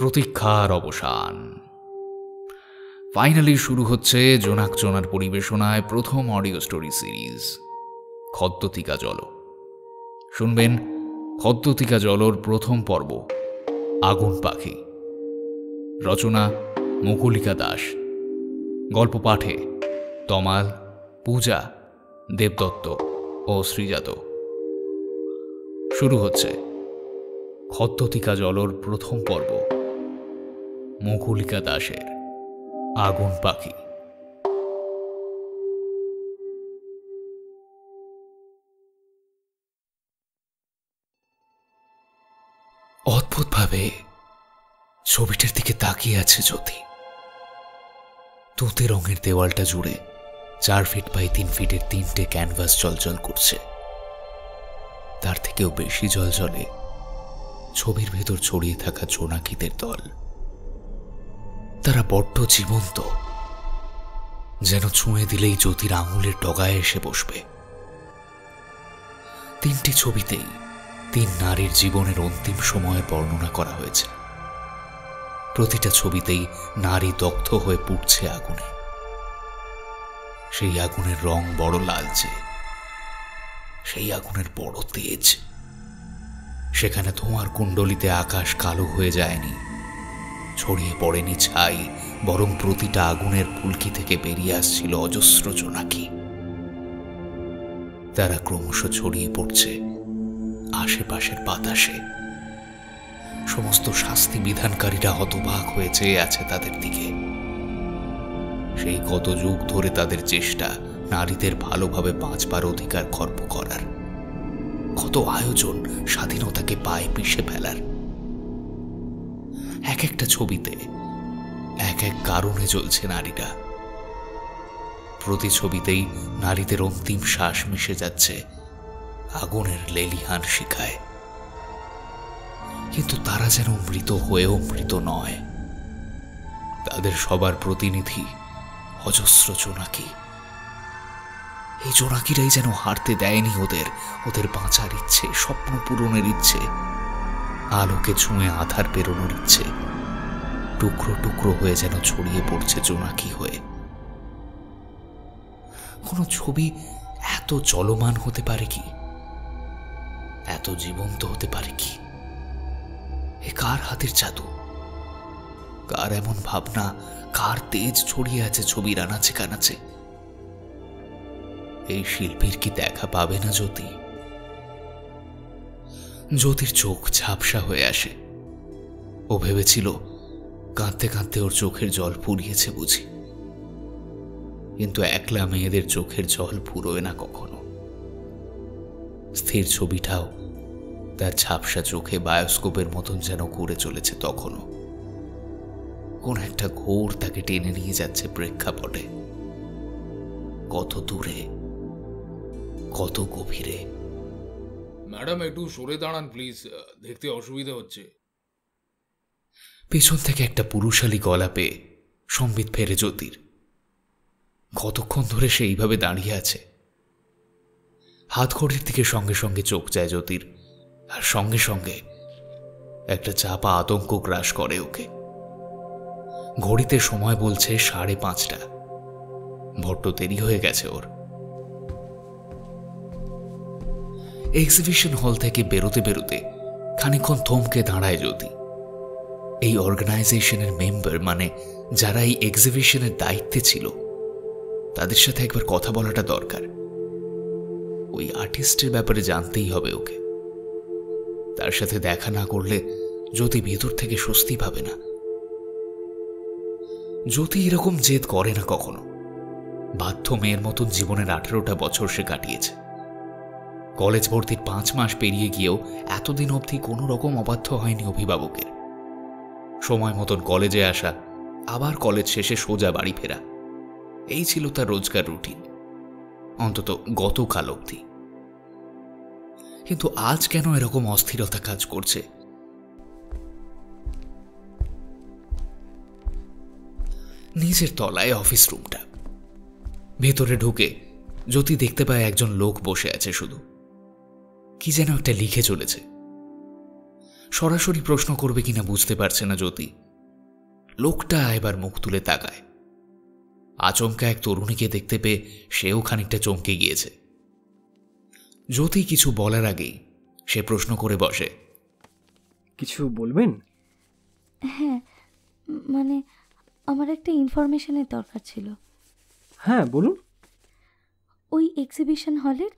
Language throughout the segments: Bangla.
প্রতীক্ষার অবসান। ফাইনালি শুরু হচ্ছে জোনাক জোনার পরিবেশনায় প্রথম অডিও স্টোরি সিরিজ খদ্যোতিকা জল। শুনবেন খদ্যোতিকা জলর প্রথম পর্ব আগুন পাখি। রচনা মুকুলিকা দাস। গল্প পাঠে তমাল, পূজা, দেবদত্ত ও শ্রীজাত। শুরু হচ্ছে খদ্যোতিকা জলর প্রথম পর্ব মুকুলিকা দাসের আগুন পাখি। অদ্ভুতভাবে ছবিটার দিকে তাকিয়ে আছে জ্যোতি। তুঁতে রঙের দেওয়ালটা জুড়ে 4 ফিট বাই 3 ফিটের 3টে ক্যানভাস জলজল করছে। তার থেকেও বেশি জলজলে ছবির ভেতর ছড়িয়ে থাকা জোনাকিদের দল। তারা বড্ড জীবন্ত, যেন ছুঁয়ে দিলেই জ্যোতির আঙুলের ডগায় এসে বসবে। 3টি ছবিতেই 3 নারীর জীবনের অন্তিম সময়ের বর্ণনা করা হয়েছে। প্রতিটা ছবিতেই নারী দগ্ধ হয়ে পুড়ছে আগুনে। সেই আগুনের রং বড় লালচে, সেই আগুনের বড় তেজ। সেখানে ধোঁয়ার কুণ্ডলিতে আকাশ কালো হয়ে যায়নি, ছড়িয়ে পড়েনি ছাই, বরং প্রতিটা আগুনের ফুলকি থেকে বেরিয়ে আসছিল অজস্র জোনাকি। তারা ক্রমশ ছড়িয়ে পড়ছে আশেপাশের বাতাসে। সমস্ত শাস্তি বিধানকারীরা হতবাক হয়ে চেয়ে আছে তাদের দিকে। সেই কত যুগ ধরে তাদের চেষ্টা নারীদের ভালোভাবে বাঁচবার অধিকার খর্ব করার, কত আয়োজন স্বাধীনতাকে পায়ে পিষে ফেলার। এক একটা ছবিতে এক এক কারণে জ্বলছে নারীরা। প্রতি ছবিতেই নারীদের অন্তিম শ্বাস মিশে যাচ্ছে আগুনের লেলিহান শিখায়। কিন্তু তারা যেন মৃত হয়েও মৃত নয়। তাদের সবার প্রতিনিধি অজস্র জোনাকি। এই জোনাকিরাই যেন হারতে দেয়নি ওদের বাঁচার ইচ্ছে, স্বপ্ন পূরণের ইচ্ছে, আলোকে ছুঁয়ে আধার পেরোনোর ইচ্ছে। টুকরো টুকরো হয়ে যেন ছড়িয়ে পড়ছে জোনাকি হয়ে। কোন ছবি এত চলমান হতে পারে কি? এত জীবন্ত হতে পারে কি? এ কার হাতের জাদু? কার এমন ভাবনা, কার তেজ ছড়িয়ে আছে ছবির আনাচে কানাচে? এই শিল্পীর কি দেখা পাবে না জ্যোতি? জ্যোতির চোখ ঝাপসা হয়ে আসে। ও ভেবেছিল কাঁদতে কাঁদতে ওর চোখের জল ফুরিয়েছে বুঝি। কিন্তু একলা মেয়েদের চোখের জল ফুরোয় না কখনো। স্থির ছবিটাও তার ঝাপসা চোখে বায়োস্কোপের মতন যেন ঘুরে চলেছে তখনও। কোন একটা ঘোর তাকে টেনে নিয়ে যাচ্ছে প্রেক্ষাপটে। কত দূরে, কত গভীরে। ম্যাডাম একটু সরে দাঁড়ান প্লিজ, দেখতে অসুবিধা হচ্ছে। পেছন থেকে একটা পুরুষালী গলা পেয়ে সম্বিত ফেরে জ্যোতির। কতক্ষণ ধরে সে এইভাবে দাঁড়িয়ে আছে। হাতঘড়ির দিকে সঙ্গে সঙ্গে চোখ যায় জ্যোতির, আর সঙ্গে সঙ্গে একটা চাপা আতঙ্ক গ্রাস করে ওকে। ঘড়িতে সময় বলছে 5:30। বড্ড দেরি হয়ে গেছে ওর। এক্সিবিশন হল থেকে বেরোতে বেরোতে খানিকক্ষণ থমকে দাঁড়ায় জ্যোতি। এই অর্গানাইজেশনের মেম্বার, মানে যারা এই এক্সিবিশনের দায়িত্বে ছিল, তাদের সাথে একবার কথা বলাটা দরকার। ওই আর্টিস্টের ব্যাপারে জানতেই হবে ওকে। তার সাথে দেখা না করলে জ্যোতি ভেতর থেকে স্বস্তি পাবে না। জ্যোতি এরকম জেদ করে না কখনো। বাধ্য মেয়ের মতন জীবনের 18টা বছর সে কাটিয়েছে। কলেজ ভর্তির 5 মাস পেরিয়ে গিয়েও এতদিন অবধি কোনো রকম অবাধ্য হয়নি অভিভাবকের। সময় মতন কলেজে আসা, আবার কলেজ শেষে সোজা বাড়ি ফেরা, এই ছিল তার রোজকার রুটিন, অন্তত গতকাল অবধি। কিন্তু আজ কেন এরকম অস্থিরতা কাজ করছে? নিচের তলায় অফিস রুমটা। ভেতরে ঢুকে জ্যোতি দেখতে পায় একজন লোক বসে আছে শুধু। কি যেন একটা লিখে চলেছে। সরাসরি প্রশ্ন করবে কিনা বুঝতে পারছে না জ্যোতি। লোকটা এবার মুখ তুলে তাকায়। আচমকা এক তরুণীকে দেখতে পেয়ে সেও খানিকটা চমকে গিয়েছে। জ্যোতি কিছু বলার আগেই সে প্রশ্ন করে বসে, কিছু বলবেন? হ্যাঁ, মানে আমার একটা ইনফরমেশনের দরকার ছিল। হ্যাঁ বলুন। ওই এক্সিবিশন হলের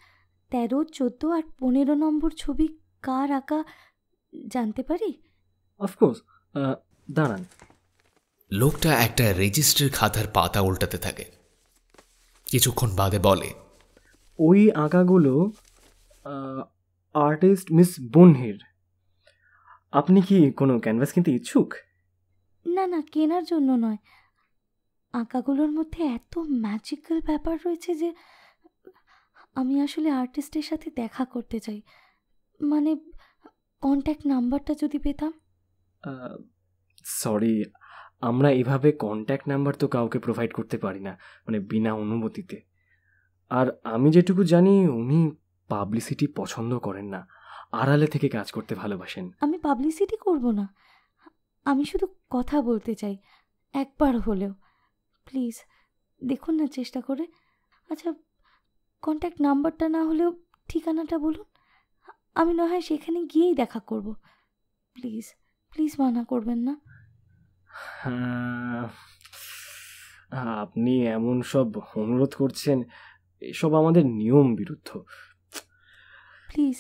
13, 14 আর 15 নম্বর ছবি কার আঁকা জানতে পারি? অফকোর্স, দাঁড়ান। লোকটা একটা রেজিস্ট্রির খাতার পাতা উল্টাতে থাকে। কিছুক্ষণ বাদে বলে, ওই আঁকাগুলো আর্টিস্ট মিস বনহের। আপনি কি কোনো ক্যানভাস কিনতে ইচ্ছুক? না না, কেনার জন্য নয়। আঁকাগুলোর মধ্যে এত ম্যাজিক্যাল ব্যাপার রয়েছে যে আমি আসলে আর্টিস্টের সাথে দেখা করতে চাই। মানে কন্ট্যাক্ট নাম্বারটা যদি পেতাম। সরি, আমরা এভাবে কন্ট্যাক্ট নাম্বার তো কাউকে প্রোভাইড করতে পারি না, মানে বিনা অনুমতিতে। আর আমি যেটুকু জানি উনি পাবলিসিটি পছন্দ করেন না, আড়ালে থেকে কাজ করতে ভালোবাসেন। আমি পাবলিসিটি করব না, আমি শুধু কথা বলতে চাই, একবার হলেও। প্লিজ দেখুন না চেষ্টা করে। আচ্ছা, কন্ট্যাক্ট নাম্বারটা না হলেও ঠিকানাটা বলুন, আমি না হয় সেখানে গিয়েই দেখা করব। প্লিজ প্লিজ মানা করবেন না। আপনি এমন সব অনুরোধ করছেন, এসব আমাদের নিয়ম বিরুদ্ধ। প্লিজ,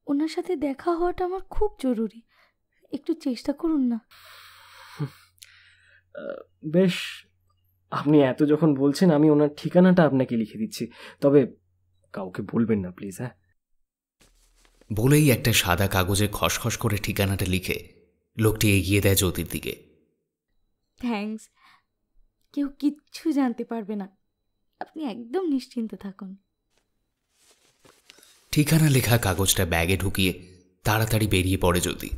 ওনার সাথে দেখা হওয়াটা আমার খুব জরুরি, একটু চেষ্টা করুন না। বেশ, আপনি এত যখন বলছেন আমি ওনার ঠিকানাটা আপনাকে লিখে দিচ্ছি, তবে কাউকে বলবেন না প্লিজ। হ্যাঁ বলেই একটা সাদা কাগজে খসখস করে ঠিকানাটা লিখে লোকটি এগিয়ে দেয় জ্যোতির দিকে। থ্যাঙ্কস, কেউ কিচ্ছু জানতে পারবে না, আপনি একদম নিশ্চিন্ত থাকুন। ঠিকানা লেখা কাগজটা ব্যাগে ঢুকিয়ে তাড়াতাড়ি বেরিয়ে পড়ে জ্যোতি।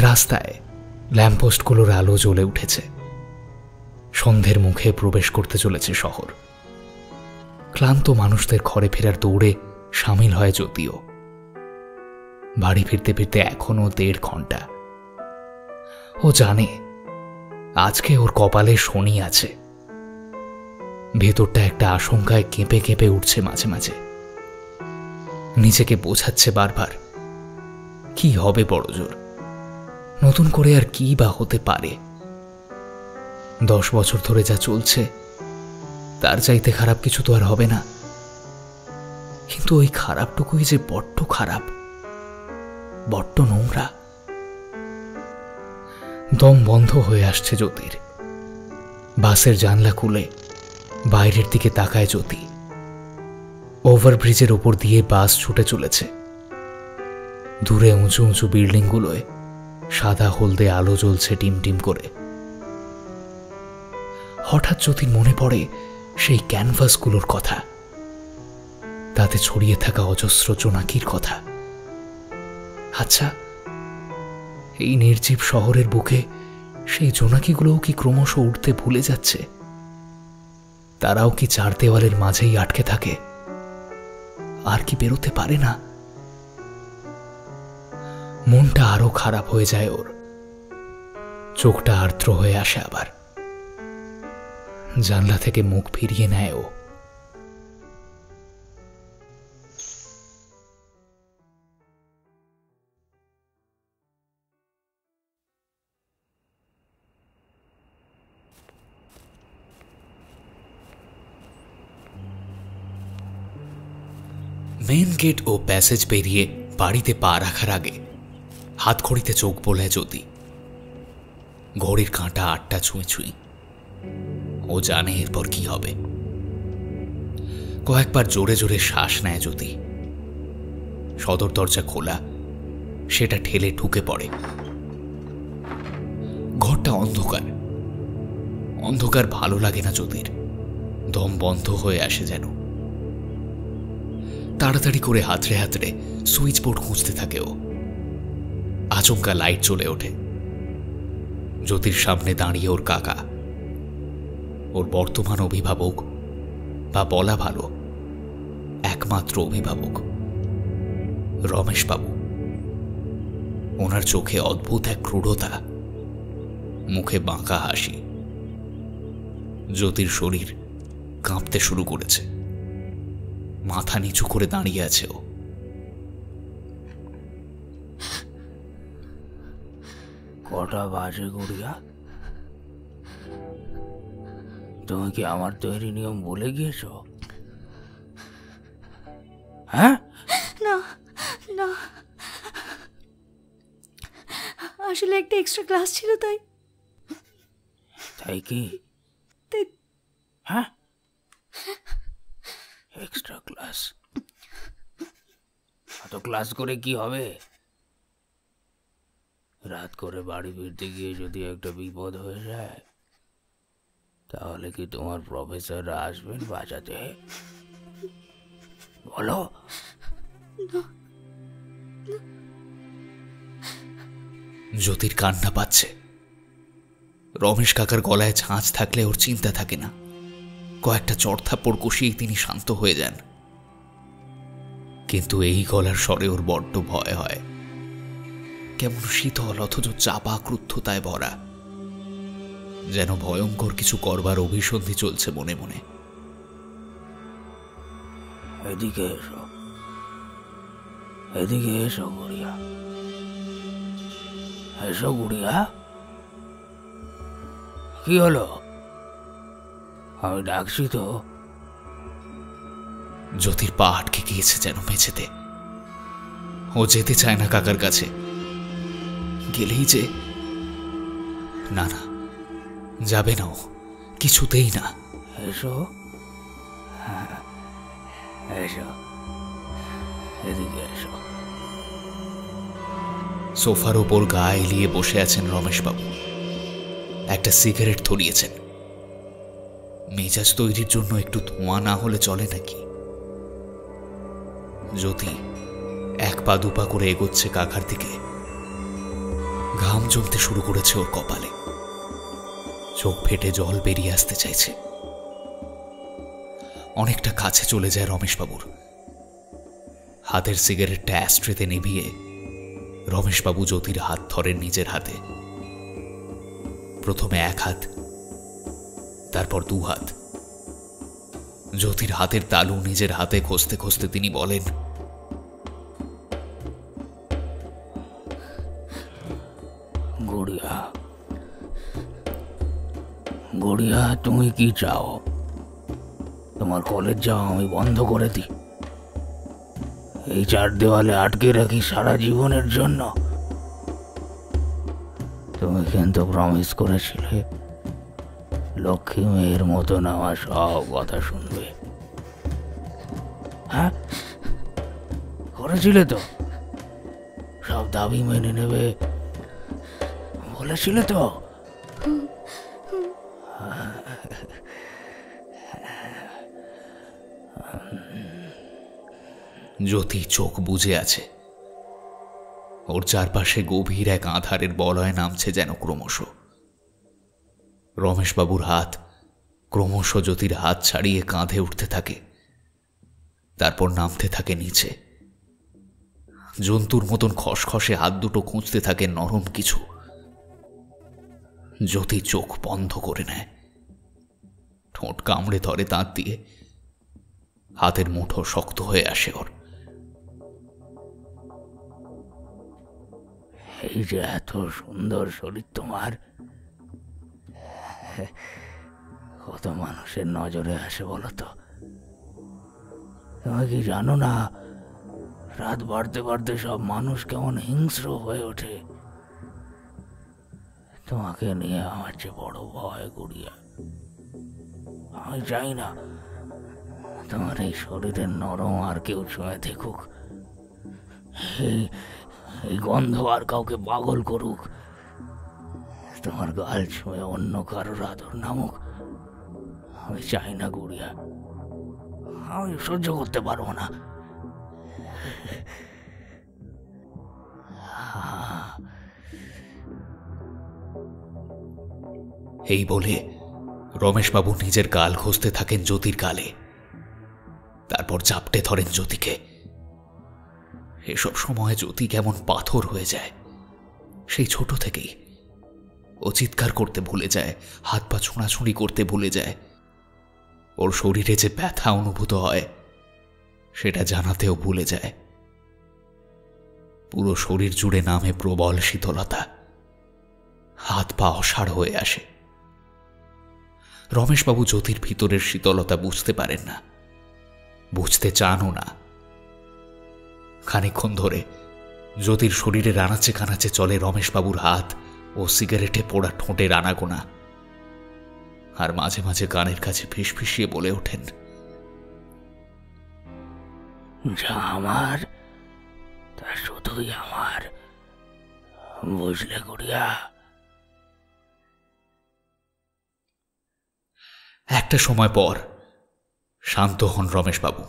রাস্তায় ল্যাম্পপোস্টগুলোর আলো জ্বলে উঠেছে। সন্ধ্যের মুখে প্রবেশ করতে চলেছে শহর। ক্লান্ত মানুষদের ঘরে ফেরার দৌড়ে সামিল হয় জ্যোতিও। বাড়ি ফিরতে ফিরতে এখনো 1.5 ঘন্টা। ও জানে আজকে ওর কপালে শনি আছে। ভেতরটা একটা আশঙ্কায় কেঁপে কেঁপে উঠছে মাঝে মাঝে। নিজেকে বোঝাচ্ছে বারবার, কি হবে বড়জোর, নতুন করে আর কি বা হতে পারে। 10 বছর ধরে যা চলছে তার চাইতে খারাপ কিছু তো আর হবে না। কিন্তু ওই খারাপটুকুই যে বড্ড খারাপ, বড্ড নোংরা। দম বন্ধ হয়ে আসছে জ্যোতির। বাসের জানলা খুলে বাইরের দিকে তাকায় জ্যোতি। ওভারব্রিজের ওপর দিয়ে বাস ছুটে চলেছে। দূরে উঁচু উঁচু বিল্ডিংগুলোয় সাদা হলদে আলো জ্বলছে টিম টিম করে। হঠাৎ জ্যোতির মনে পড়ে সেই ক্যানভাসগুলোর কথা, তাতে ছড়িয়ে থাকা অজস্র জোনাকির কথা। আচ্ছা, এই নির্জীব শহরের বুকে সেই জোনাকিগুলোও কি ক্রমশ উঠতে ভুলে যাচ্ছে? তারাও কি 4 দেওয়ালের মাঝেই আটকে থাকে, আর কি বেরোতে পারে না? মনটা আরো খারাপ হয়ে যায় ওর। চোখটা আর্দ্র হয়ে আসে আবার। জানলা থেকে মুখ ফিরিয়ে নেয় ও। মেন গেট ও প্যাসেজ পেরিয়ে বাড়িতে পা রাখার আগে হাতঘড়িতে চোখ বোলায় জ্যোতি। ঘড়ির কাঁটা 8টা ছুঁই ছুঁই। ও জানে এরপর কি হবে। কয়েকবার জোরে জোরে শ্বাস নেয় জ্যোতি। সদর দরজা খোলা, সেটা ঠেলে ঢুকে পড়ে। ঘরটা অন্ধকার। অন্ধকার ভালো লাগে না জ্যোতির, দম বন্ধ হয়ে আসে যেন। তাড়াতাড়ি করে হাতড়ে হাতড়ে সুইচ বোর্ড খুঁজতে থাকে ও। আচমকা লাইট জ্বলে ওঠে। জ্যোতির সামনে দাঁড়িয়ে ওর কাকা, ওর বর্তমান অভিভাবক, বা বলা ভালো একমাত্র অভিভাবক, রমেশবাবু। ওনার চোখে অদ্ভুত এক ক্রূরতা, মুখে বাঁকা হাসি। জ্যোতির শরীর কাঁপতে শুরু করেছে। মাথা নিচু করে দাঁড়িয়ে আছে ও। কটা বাজে গুড়িয়া? তুমি কি আমার তৈরি নিয়ম ভুলে গিয়েছ? হ্যাঁ, না না, আসলে একটা এক্সট্রা ক্লাস ছিল তাই। তাই কি? তাই- হ্যাঁ, এক্সট্রা ক্লাস? এত ক্লাস করে কি হবে? রাত করে বাড়ি ফিরতে গিয়ে যদি একটা বিপদ হয়ে যায়, তাহলে কি তোমার প্রফেসররা আসবেন বাঁচাতে? বলো। জ্যোতির কান্না পাচ্ছে। রমেশ কাকার গলায় ঝাঁঝ থাকলে ওর চিন্তা থাকে না। কয়েকটা চড়থাপ্পড় কষিয়েই তিনি শান্ত হয়ে যান। কিন্তু এই গলার স্বরে ওর বড্ড ভয় হয়। কেমন শীতল অথচ চাপা ক্রুদ্ধতায় ভরা, যেন ভয়ঙ্কর কিছু করবার অভিসন্ধি চলছে মনে মনে। এদিকে এসো, এদিকে এসো গুড়িয়া, এসো গুড়িয়া। কি হলো? আমি ডাকছি তো। জ্যোতির পা আটকে গিয়েছে যেন মেঝেতে। ও যেতে চায় না কাকার কাছে। গেলেই যে না, না, যাবে না ও, কিছুতেই না। এসো, এসো, এদিকে এসো। সোফার ওপর গা এলিয়ে বসে আছেন রমেশবাবু। একটা সিগারেট ধরিয়েছেন। মেজাজ তৈরির জন্য একটু ধোঁয়া না হলে চলে নাকি? জ্যোতি এক পা দুপা করে এগোচ্ছে কাকার দিকে। ঘাম জমতে শুরু করেছে ওর কপালে। চোখ ফেটে জল বেরিয়ে আসতে চাইছে। অনেকটা কাছে চলে যায় রমেশবাবুর। হাতের সিগারেটটা অ্যাস্ট্রেতে নিভিয়ে রমেশবাবু জ্যোতির হাত ধরেন নিজের হাতে। প্রথমে এক হাত, তারপর দু হাত। জ্যোতির হাতের তালু নিজের হাতে খসতে খসতে তিনি বলেন, গুড়িয়া, গুড়িয়া, তুমি কি চাও? তোমার কলেজ যাওয়া আমি বন্ধ করে দিই? এই চার দেওয়ালে আটকে রাখি সারা জীবনের জন্য? তুমি কিন্তু প্রমিস করেছিলে লক্ষ্মী মেয়ের মতন আমার সব কথা শুনবে। হ্যাঁ, করেছিলে তো? সব দাবি মেনে নেবে বলেছিলে তো? জ্যোতি চোখ বুজে আছে। ওর চারপাশে গভীর এক আঁধারের বলয় নামছে যেন ক্রমশ। রমেশবাবুর হাত ক্রমশ জ্যোতির হাত ছাড়িয়ে কাঁধে উঠতে থাকে, তারপর নামতে থাকে নিচে। জন্তুর মতন খসখসে হাত দুটো খুঁজতে থাকে নরম কিছু। জ্যোতি চোখ বন্ধ করে নেয়, ঠোঁট কামড়ে ধরে দাঁত দিয়ে। হাতের মুঠো শক্ত হয়ে আসে ওর। এই যে এত সুন্দর শরীর তোমার, কত মানুষের নজরে আসে বলো তো? তুমি কি জানো না, রাত বাড়তে বাড়তে সব মানুষ কেমন হিংস্র হয়ে ওঠে? তোমাকে নিয়ে আমার যে বড় ভয় গুড়িয়া। আমি চাই না তোমার এই শরীরের নরম আর কেউ ছুঁয়ে দেখুক। এই গন্ধ আর কাউকে পাগল করুক। তোমার গাল ছুঁয়ে অন্য কারোর আদর নামুক। আমি চাই না গুড়িয়া, আমি সহ্য করতে পারবো না। এই বলে রমেশবাবু নিজের গাল ঘষতে থাকেন জ্যোতির গালে, তারপর চাপটে ধরেন জ্যোতিকে। এসব সময় জ্যোতি কেমন পাথর হয়ে যায়। সেই ছোট থেকেই ও চিৎকার করতে ভুলে যায়, হাত পা ছোঁড়াছুঁড়ি করতে ভুলে যায়। ওর শরীরে যে ব্যথা অনুভূত হয় সেটা জানাতেও ভুলে যায়। পুরো শরীর জুড়ে নামে প্রবল শীতলতা, হাত পা অসাড় হয়ে আসে। রমেশবাবু জ্যোতির ভিতরের শীতলতা বুঝতে পারেন না, বুঝতে চানও না। খানিকক্ষণ ধরে জ্যোতির শরীরে আনাচে কানাচে চলে রমেশবাবুর হাত ও সিগারেটে পোড়া ঠোঁটের আনাগোনা। আর মাঝে মাঝে কানের কাছে ফিসফিসিয়ে বলে ওঠেন, যা আমার তা শুধুই আমার, বুঝলে গুড়িয়া? একটা সময় পর শান্ত হন রমেশবাবু।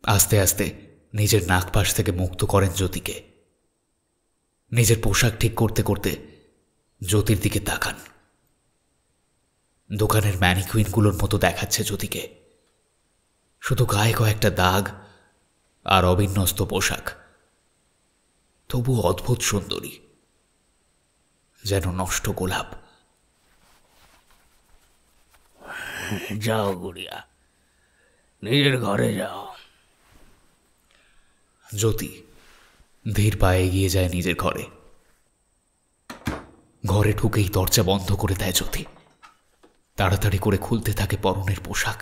আস্তে আস্তে নিজের নাকপাশ থেকে মুক্ত করেন জ্যোতিকে। নিজের পোশাক ঠিক করতে করতে জ্যোতির দিকে তাকান। দোকানের ম্যানিকুইনগুলোর মতো দেখাচ্ছে জ্যোতিকে, শুধু গায়ে কয়েকটা দাগ আর অবিন্যস্ত পোশাক, তবু অদ্ভুত সুন্দরী, যেন নষ্ট গোলাপ। যাও গুড়িয়া, নিজের ঘরে যাও। জ্যোতি ধীর পায়ে এগিয়ে যায় নিজের ঘরে। ঘরে ঢুকেই দরজা বন্ধ করে দেয় জ্যোতি। তাড়াতাড়ি করে খুলতে থাকে পরনের পোশাক।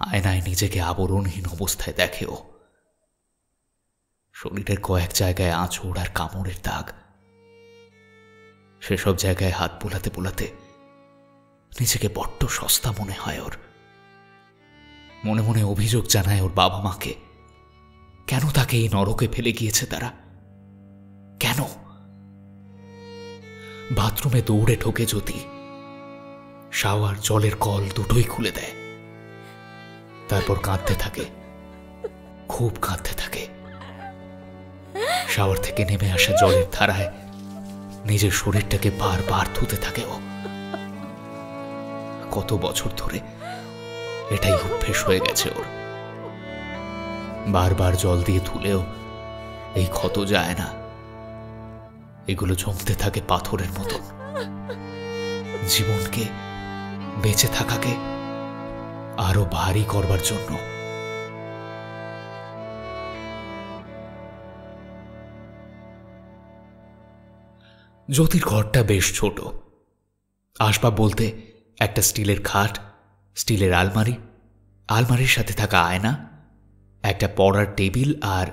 আয়নায় নিজেকে আবরণহীন অবস্থায় দেখে ও। শরীরের কয়েক জায়গায় আঁচড় আর কামড়ের দাগ। সেসব জায়গায় হাত বোলাতে বোলাতে নিজেকে বড্ড সস্তা মনে হয় ওর। মনে মনে অভিযোগ জানায় ওর বাবা মাকে, কেন তাকে এই নরকে ফেলে গিয়েছে তারা, কেন? বাথরুমে দৌড়ে ঢোকে জ্যোতি। শাওয়ার, জলের কল দুটোই খুলে দেয়। তারপর কাঁদতে থাকে, খুব কাঁদতে থাকে। শাওয়ার থেকে নেমে আসা জলের ধারায় নিজের শরীরটাকে বারবার ধুতে থাকে ও। কত বছর ধরে এটাই অভ্যেস হয়ে গেছে ওর। বারবার জল দিয়ে ধুলেও এই ক্ষত যায় না। এগুলো জমতে থাকে পাথরের মতন। জীবনকে, বেঁচে থাকাকে আরো ভারী করবার জন্য। জ্যোতির ঘরটা বেশ ছোট। আসবাব বলতে একটা স্টিলের খাট, স্টিলের আলমারি, আলমারির সাথে থাকা আয়না, একটা পড়ার টেবিল আর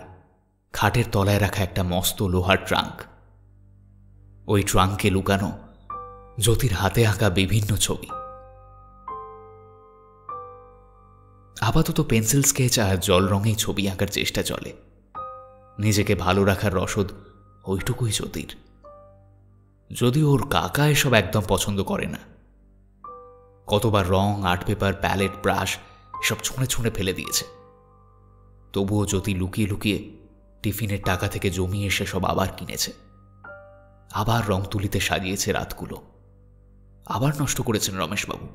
খাটের তলায় রাখা একটা মস্ত লোহার ট্রাঙ্ক। ওই ট্রাঙ্কে লুকানো জ্যোতির হাতে আঁকা বিভিন্ন ছবি। আপাতত পেন্সিল স্কেচ আর জল রঙেই ছবি আঁকার চেষ্টা চলে। নিজেকে ভালো রাখার রসদ ওইটুকুই জ্যোতির। যদিও ওর কাকা এসব একদম পছন্দ করে না। কতবার রং, আর্ট পেপার, প্যালেট, ব্রাশ এসব ছুঁড়ে ছুঁড়ে ফেলে দিয়েছে। তবুও জ্যোতি লুকিয়ে লুকিয়ে টিফিনের টাকা থেকে জমিয়ে সেসব আবার কিনেছে। আবার রং তুলিতে সাজিয়েছে রাতগুলো। আবার নষ্ট করেছেন রমেশবাবু।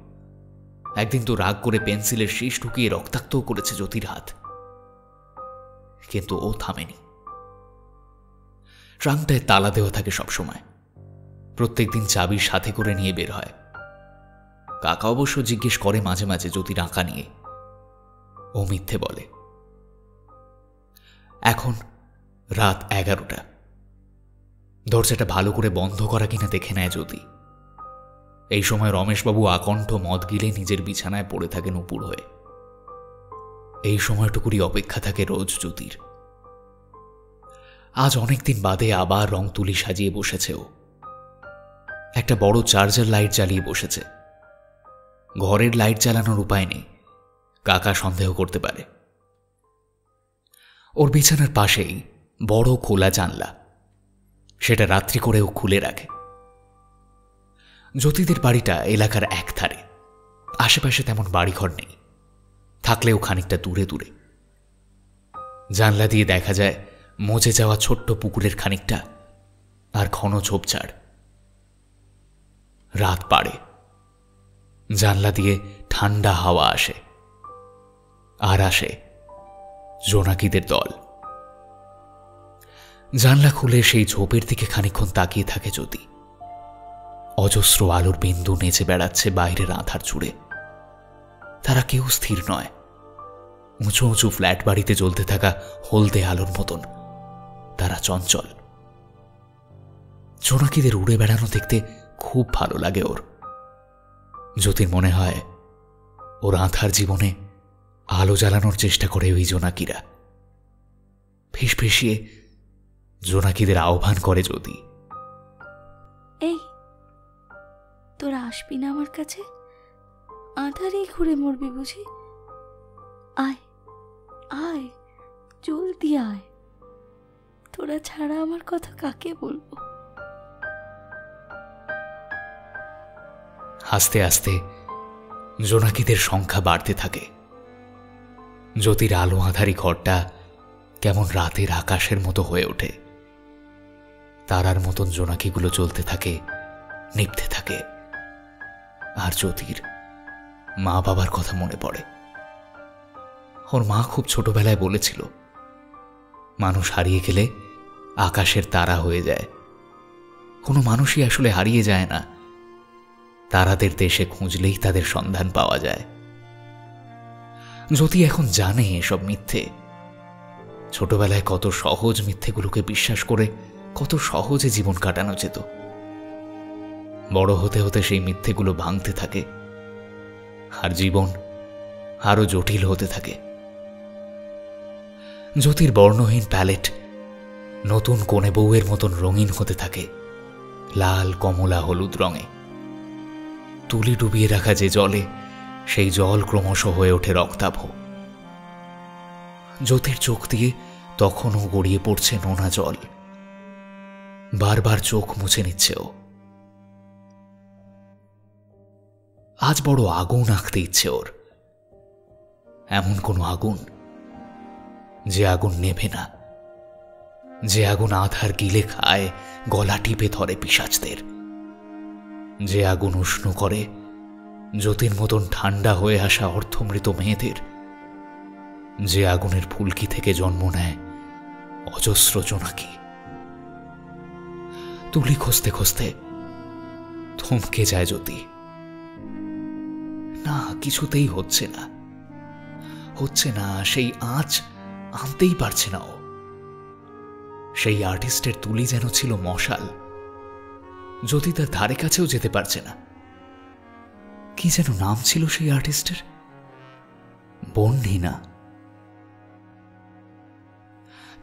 একদিন তো রাগ করে পেন্সিলের শীষ ঢুকিয়ে রক্তাক্তও করেছে জ্যোতির হাত। কিন্তু ও থামেনি। ট্রাঙ্কটায় তালা দেওয়া থাকে সবসময়। প্রত্যেকদিন চাবি সাথে করে নিয়ে বের হয়। কাকা অবশ্য জিজ্ঞেস করে মাঝে মাঝে জ্যোতির আঁকা নিয়ে। ও মিথ্যে বলে। এখন রাত 11টা। দরজাটা ভালো করে বন্ধ করা কিনা দেখে নেয় জ্যোতি। এই সময় রমেশবাবু আকণ্ঠ মদ গিলে নিজের বিছানায় পড়ে থাকেন উপুর হয়ে। এই সময়টুকুরই অপেক্ষা থাকে রোজ জ্যোতির। আজ অনেকদিন বাদে আবার রং তুলি সাজিয়ে বসেছে ও। একটা বড় চার্জার লাইট জ্বালিয়ে বসেছে। ঘরের লাইট জ্বালানোর উপায় নেই, কাকা সন্দেহ করতে পারে। ওর বিছানার পাশেই বড় খোলা জানলা, সেটা রাত্রি করেও খুলে রাখে। জ্যোতিদের বাড়িটা এলাকার এক ধারে। আশেপাশে তেমন বাড়িঘর নেই, থাকলেও খানিকটা দূরে দূরে। জানলা দিয়ে দেখা যায় মজে যাওয়া ছোট্ট পুকুরের খানিকটা আর ঘন ঝোপঝাড়। রাত পাড়ে, জানলা দিয়ে ঠান্ডা হাওয়া আসে, আর আসে জোনাকিদের দল। জানলা খুলে সেই ঝোপের দিকে খানিকক্ষণ তাকিয়ে থাকে জ্যোতি। অজস্র আলোর বিন্দু নেচে বেড়াচ্ছে বাইরের আধার জুড়ে। তারা কেউ স্থির নয়, উঁচু উঁচু ফ্ল্যাট বাড়িতে জ্বলতে থাকা হলদে আলোর মতন তারা চঞ্চল। জোনাকিদের উড়ে বেড়ানো দেখতে খুব ভালো লাগে ওর। জ্যোতির মনে হয় ওর আঁধার জীবনে আলো জ্বালানোর চেষ্টা করে ওই জোনাকিরা। ফিসফিসিয়ে জোনাকিদের আহ্বান করে জ্যোতি, এই তোরা আসবি না আমার কাছে? আধারেই ঘুরে মরবি বুঝি? আয় আয়, জলদি আয়, তোরা ছাড়া আমার কথা কাকে বলবো? আস্তে আস্তে জোনাকিদের সংখ্যা বাড়তে থাকে। জ্যোতির আলো আধারি ঘরটা কেমন রাতের আকাশের মতো হয়ে ওঠে। তারার মতন জোনাকিগুলো জ্বলতে থাকে, নিভতে থাকে। আর জ্যোতির মা বাবার কথা মনে পড়ে। ওর মা খুব ছোটবেলায় বলেছিল, মানুষ হারিয়ে গেলে আকাশের তারা হয়ে যায়। কোনো মানুষই আসলে হারিয়ে যায় না, তারাদের দেশে খুঁজলেই তাদের সন্ধান পাওয়া যায়। জ্যোতি এখন জানে এসব মিথ্যে। ছোটবেলায় কত সহজ মিথ্যেগুলোকে বিশ্বাস করে কত সহজে জীবন কাটানো যেত। বড় হতে হতে সেই মিথ্যেগুলো ভাঙতে থাকে, আর জীবন আরো জটিল হতে থাকে। জ্যোতির বর্ণহীন প্যালেট নতুন কোণে বউয়ের মতন রঙিন হতে থাকে, লাল, কমলা, হলুদ রঙে। তুলি ডুবিয়ে রাখা যে জলে, সেই জল ক্রমশ হয়ে ওঠে রক্তাভ। জ্যোতির চোখ দিয়ে তখনও গড়িয়ে পড়ছে নোনা জল। বারবার চোখ মুছে নিচ্ছে ও। আজ বড় আগুন আঁকতে ইচ্ছে ওর। এমন কোন আগুন যে আগুন নেভে না, যে আগুন আধার গিলে খায়, গলা টিপে ধরে পিশাচদের, যে আগুন উষ্ণ করে জ্যোতির মতন ঠান্ডা হয়ে আসা অর্ধমৃত মেয়েদের, যে আগুনের ফুলকি থেকে জন্ম নেয় অজস্র জোনাকি। তুলি খুঁজতে খুঁজতে থমকে যায় জ্যোতি। না, কিছুতেই হচ্ছে না, হচ্ছে না। সেই আঁচ আনতেই পারছে না ও। সেই আর্টিস্টের তুলি যেন ছিল মশাল। জ্যোতি তার ধারে কাছেও যেতে পারছে না। কি যেন নাম ছিল সেই আর্টিস্টের? বন্যিনা।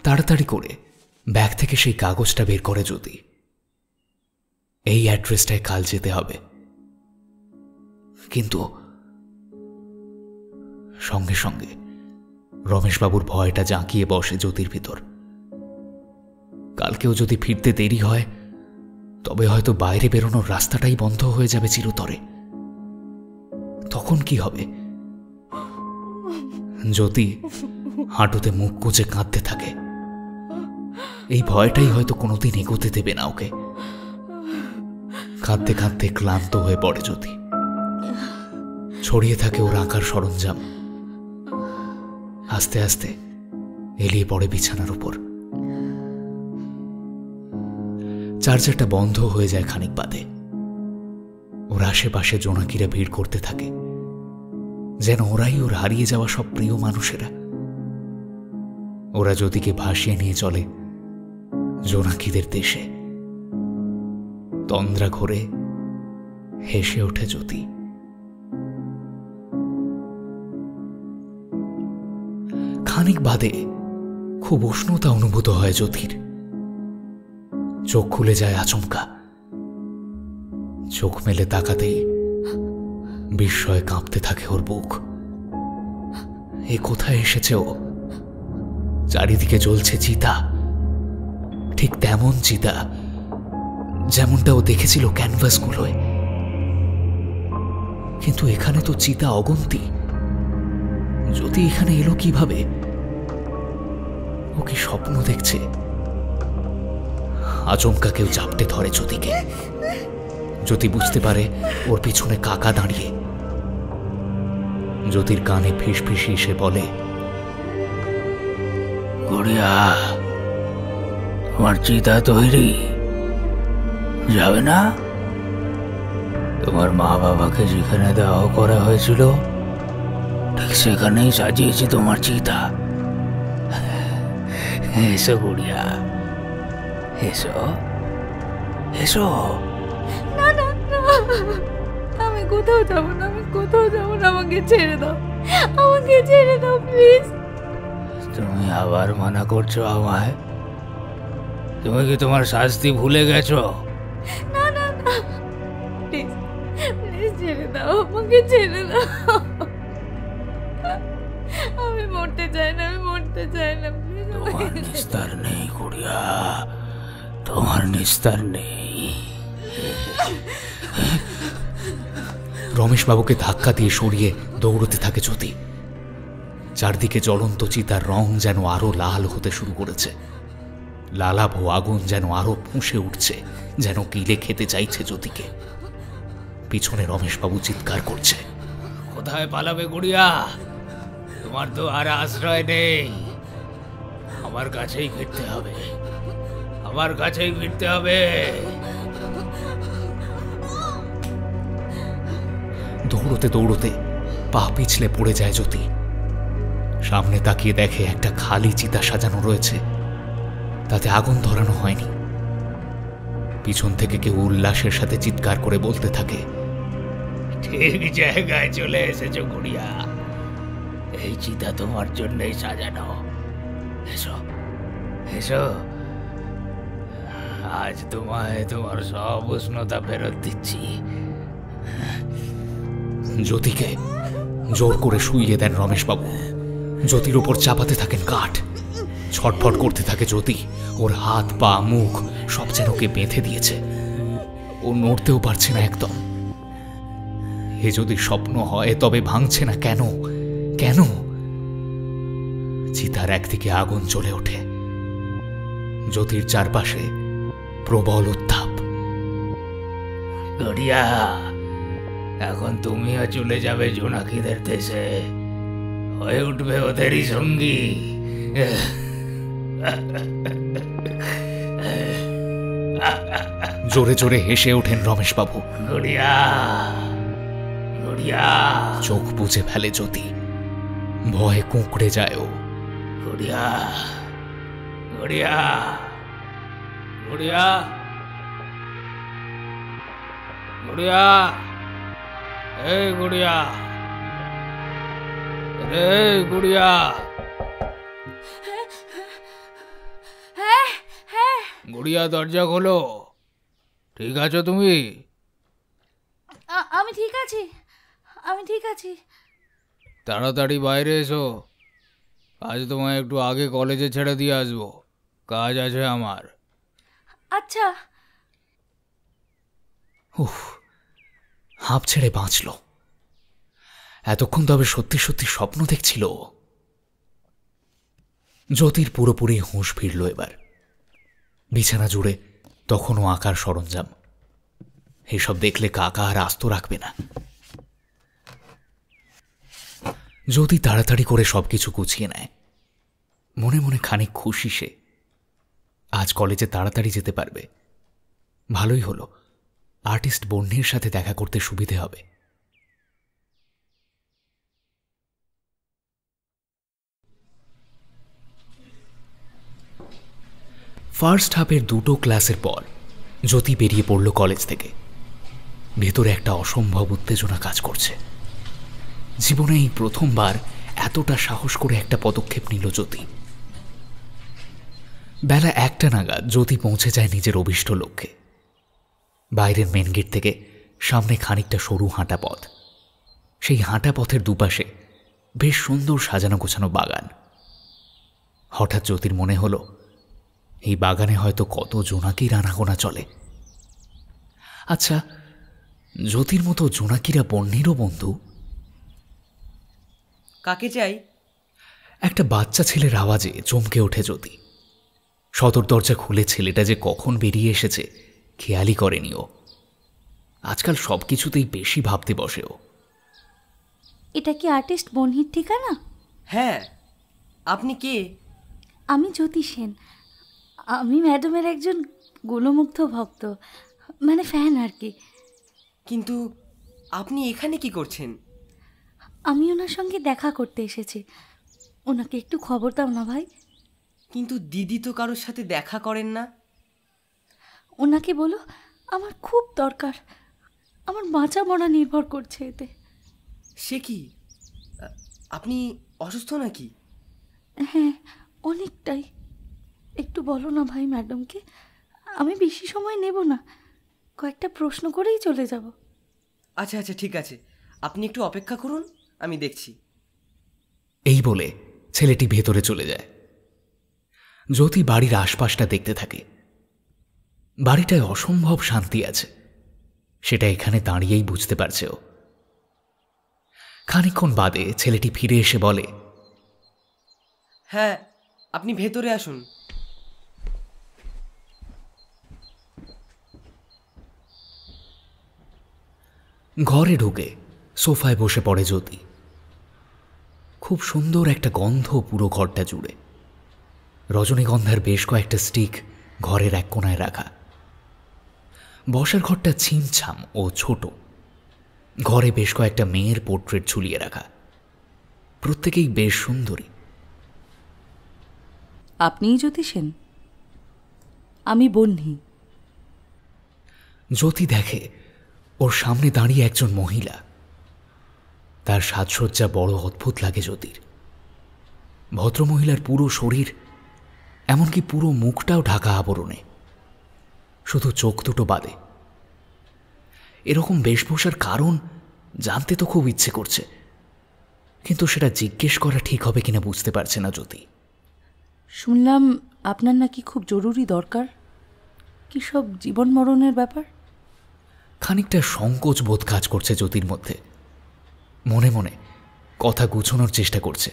তাড়াতাড়ি করে ব্যাগ থেকে সেই কাগজটা বের করে জ্যোতি। এই অ্যাড্রেসটায় কাল যেতে হবে। কিন্তু সঙ্গে সঙ্গে রমেশবাবুর ভয়টা জাঁকিয়ে বসে জ্যোতির ভিতর। কালকেও যদি ফিরতে দেরি হয়, তবে হয়তো বাইরে বেরোনোর রাস্তাটাই বন্ধ হয়ে যাবে চিরতরে। তখন কি হবে? জ্যোতি হাঁটুতে মুখ গুজে কাঁদতে থাকে। এই ভয়টাই হয়তো কোনোদিন এগোতে দেবে না ওকে। কাঁদতে কাঁদতে ক্লান্ত হয়ে পড়ে জ্যোতি। ছড়িয়ে থাকে ওর আঁকার সরঞ্জাম। আস্তে আস্তে এলিয়ে পড়ে বিছানার উপর। চার্জারটা বন্ধ হয়ে যায় খানিক বাদে। ওর আশেপাশে জোনাকিরা ভিড় করতে থাকে, যেন ওরাই ওর হারিয়ে যাওয়া সব প্রিয় মানুষেরা। ওরা জ্যোতিকে ভাসিয়ে নিয়ে চলে জোনাকিদের দেশে। তন্দ্রা ঘোরে হেসে ওঠে জ্যোতি। খানিক বাদে খুব উষ্ণতা অনুভূত হয় জ্যোতির। চোখ খুলে যায় আচমকা। চোখ মেলে তাকাতেই বিস্ময়ে কাঁপতে থাকে ওর বুক। এ কোথায় এসেছে ও? চারিদিকে জ্বলছে চিতা, ঠিক তেমন চিতা যেমনটা ও দেখেছিল ক্যানভাসগুলোয়। কিন্তু এখানে তো চিতা অগুন্তি। জ্যোতি এখানে এলো কিভাবে? ও কি স্বপ্ন দেখছে? আচমকা কেউ চাপটে ধরে জ্যোতিকে। জ্যোতি বুঝতে পারে ওর পিছনে কাকা দাঁড়িয়ে। জ্যোতির কানে ফিসফিসি এসে বলে, গুড়িয়া, তোমার চিতা তৈরি? যাবে না? তোমার মা বাবাকে যেখানে দাহ করা হয়েছিল ঠিক সেখানেই সাজিয়েছি তোমার চিতা। এসো গুড়িয়া, এসো এসো। না না না, আমি কোথাও যাব না, আমি কোথাও যাব না, আমাকে ছেড়ে দাও, আমাকে ছেড়ে দাও প্লিজ। তুমি আবার মানা করছো আমায়? তুমি কি তোমার শাস্তি ভুলে গেছো? না না না, প্লিজ প্লিজ ছেড়ে দাও, আমাকে ছেড়ে দাও। আমি মরতে চাই না, আমি মরতে চাই না, প্লিজ। তোমার নিস্তার নেই গুড়িয়া, তোমার নিস্তার নেই। রমেশবাবুকে ধাক্কা দিয়ে সরিয়ে দৌড়তে থাকে জ্যোতি। চারদিকে জ্বলন্ত চিতার রং যেন আরো লাল হতে শুরু করেছে। লালাভ আগুন যেন আরো ফুঁসে উঠছে, যেন গিলে খেতে চাইছে জ্যোতিকে। পিছনে রমেশবাবু চিৎকার করছে, কোথায় পালাবে গুড়িয়া? তোমার তো আর আশ্রয় নেই। আমার কাছেই ফিরতে হবে, আমার কাছেই ফিরতে হবে। দৌড়তে দৌড়তে পা পিছলে পড়ে যায় জ্যোতি। সামনে তাকিয়ে দেখে একটা খালি চিতা সাজানো রয়েছে, তাতে আগুন ধরানো হয়নি। পিছন থেকে কেউ উল্লাসের সাথে চিৎকার করে বলতে থাকে, ঠিক জায়গায় চলে এসেছো গুড়িয়া, এই চিতা তোমার জন্যই সাজানো। এসো এসো, আজ তোমায় তোমার সব উষ্ণতা ফেরত দিচ্ছি। জ্যোতিকে জোর করে শুইয়ে দেন রমেশবাবু। জ্যোতির উপর চাপাতে থাকেন কাঠ। ছটফট করতে থাকে জ্যোতি। ওর হাত পা মুখ সব যেন কে বেঁধে দিয়েছে। ও নড়তেও পারছে না একদম। এ যদি স্বপ্ন হয় তবে ভাঙছে না কেন? কেন? চিতার একদিকে আগুন জ্বলে ওঠে, জ্যোতির চারপাশে প্রবল উত্তাপ। গড়িয়া, এখন তুমিও চলে যাবে জোনাকিদের দেশে, হয়ে উঠবে ওদেরই সঙ্গী। জোরে জোরে হেসে ওঠেন রমেশবাবু। গড়িয়া, গড়িয়া, চোখ বুজে ফেলে জ্যোতি। ভয়ে কুঁকড়ে যায় ও। গড়িয়া, গড়িয়া, গড়িয়া, গড়িয়া, এই গড়িয়া, এই গড়িয়া। হ্যাঁ হ্যাঁ, গড়িয়া, দরজা খোলো। ঠিক আছো তুমি? আমি ঠিক আছি, আমি ঠিক আছি। তাড়াতাড়ি বাইরে এসো, আজ তোমায় একটু আগে কলেজে ছেড়ে দিয়ে আসবো, কাজ আছে আমার। আচ্ছা। উফ, হাঁপ ছেড়ে বাঁচল। এতক্ষণ তবে সত্যি সত্যি স্বপ্ন দেখছিল। জ্যোতির পুরোপুরি হুঁশ ফিরল এবার। বিছানা জুড়ে তখনও আঁকার সরঞ্জাম। এসব দেখলে কাকা আর আস্ত রাখবে না। জ্যোতি তাড়াতাড়ি করে সবকিছু গুছিয়ে নেয়। মনে মনে খানিক খুশি সে। আজ কলেজে তাড়াতাড়ি যেতে পারবে। ভালোই হলো, আর্টিস্ট বন্যের সাথে দেখা করতে সুবিধে হবে। ফার্স্ট হাফের দুটো ক্লাসের পর জ্যোতি বেরিয়ে পড়ল কলেজ থেকে। ভেতরে একটা অসম্ভব উত্তেজনা কাজ করছে। জীবনে এই প্রথমবার এতটা সাহস করে একটা পদক্ষেপ নিল জ্যোতি। বেলা 1টা নাগাদ জ্যোতি পৌঁছে যায় নিজের অভীষ্ট লক্ষ্যে। বাইরের মেন গেট থেকে সামনে খানিকটা সরু হাঁটা পথ। সেই হাঁটা পথের দুপাশে বেশ সুন্দর সাজানো গোছানো বাগান। হঠাৎ জ্যোতির মনে হলো এই বাগানে হয়তো কত জোনাকির আনাগোনা চলে। আচ্ছা, জ্যোতির মতো জোনাকিরা বন্যেরও বন্ধু? কাকে চাই? একটা বাচ্চা ছেলের আওয়াজে চমকে ওঠে জ্যোতি। সদর দরজা খুলে ছেলেটা যে কখন বেরিয়ে এসেছে খেয়ালই করেনি ও। আজকাল সব কিছুতেই বেশি ভাবতে বসে ও। এটা কি আর্টিস্ট বনহির ঠিকানা? হ্যাঁ, আপনি কে? আমি জ্যোতি সেন। আমি ম্যাডামের একজন গুণমুগ্ধ ভক্ত, মানে ফ্যান আর কি। কিন্তু আপনি এখানে কি করছেন? আমি ওনার সঙ্গে দেখা করতে এসেছি। ওনাকে একটু খবর দাও না ভাই। কিন্তু দিদি তো কারোর সাথে দেখা করেন না। ওনাকে বলো আমার খুব দরকার। আমার বাঁচা মরা নির্ভর করছে এতে। সে কি, আপনি অসুস্থ নাকি? হ্যাঁ, অনেকটাই। একটু বলো না ভাই ম্যাডামকে। আমি বেশি সময় নেব না, কয়েকটা প্রশ্ন করেই চলে যাব। আচ্ছা আচ্ছা, ঠিক আছে, আপনি একটু অপেক্ষা করুন, আমি দেখছি। এই বলে ছেলেটি ভেতরে চলে যায়। জ্যোতি বাড়ির আশপাশটা দেখতে থাকে। বাড়িটায় অসম্ভব শান্তি আছে, সেটা এখানে দাঁড়িয়েই বুঝতে পারছে ও। খানিকক্ষণ বাদে ছেলেটি ফিরে এসে বলে, হ্যাঁ, আপনি ভেতরে আসুন। ঘরে ঢুকে সোফায় বসে পড়ে জ্যোতি। খুব সুন্দর একটা গন্ধ পুরো ঘরটা জুড়ে। রজনীগন্ধার বেশ কয়েকটা স্টিক ঘরের এক কোণায় রাখা। বসার ঘরটা ছিমছাম ও ছোট। ঘরে বেশ কয়েকটা মেয়ের পোর্ট্রেট ঝুলিয়ে রাখা, প্রত্যেকেই বেশ সুন্দরী। আপনিই জ্যোতি সেন? আমি বন্যি। জ্যোতি দেখে ওর সামনে দাঁড়িয়ে একজন মহিলা। তার সাজসজ্জা বড় অদ্ভুত লাগে জ্যোতির। ভদ্রমহিলার পুরো শরীর, এমনকি পুরো মুখটাও ঢাকা আবরণে, শুধু চোখ দুটো বাদে। এরকম বেশভূষার কারণ জানতে তো খুব ইচ্ছে করছে, কিন্তু সেটা জিজ্ঞেস করা ঠিক হবে কিনা বুঝতে পারছে না জ্যোতি। শুনলাম আপনার নাকি খুব জরুরি দরকার, কি সব জীবন মরণের ব্যাপার। খানিকটা সংকোচ বোধ কাজ করছে জ্যোতির মধ্যে। মনে মনে কথা গুছোনোর চেষ্টা করছে।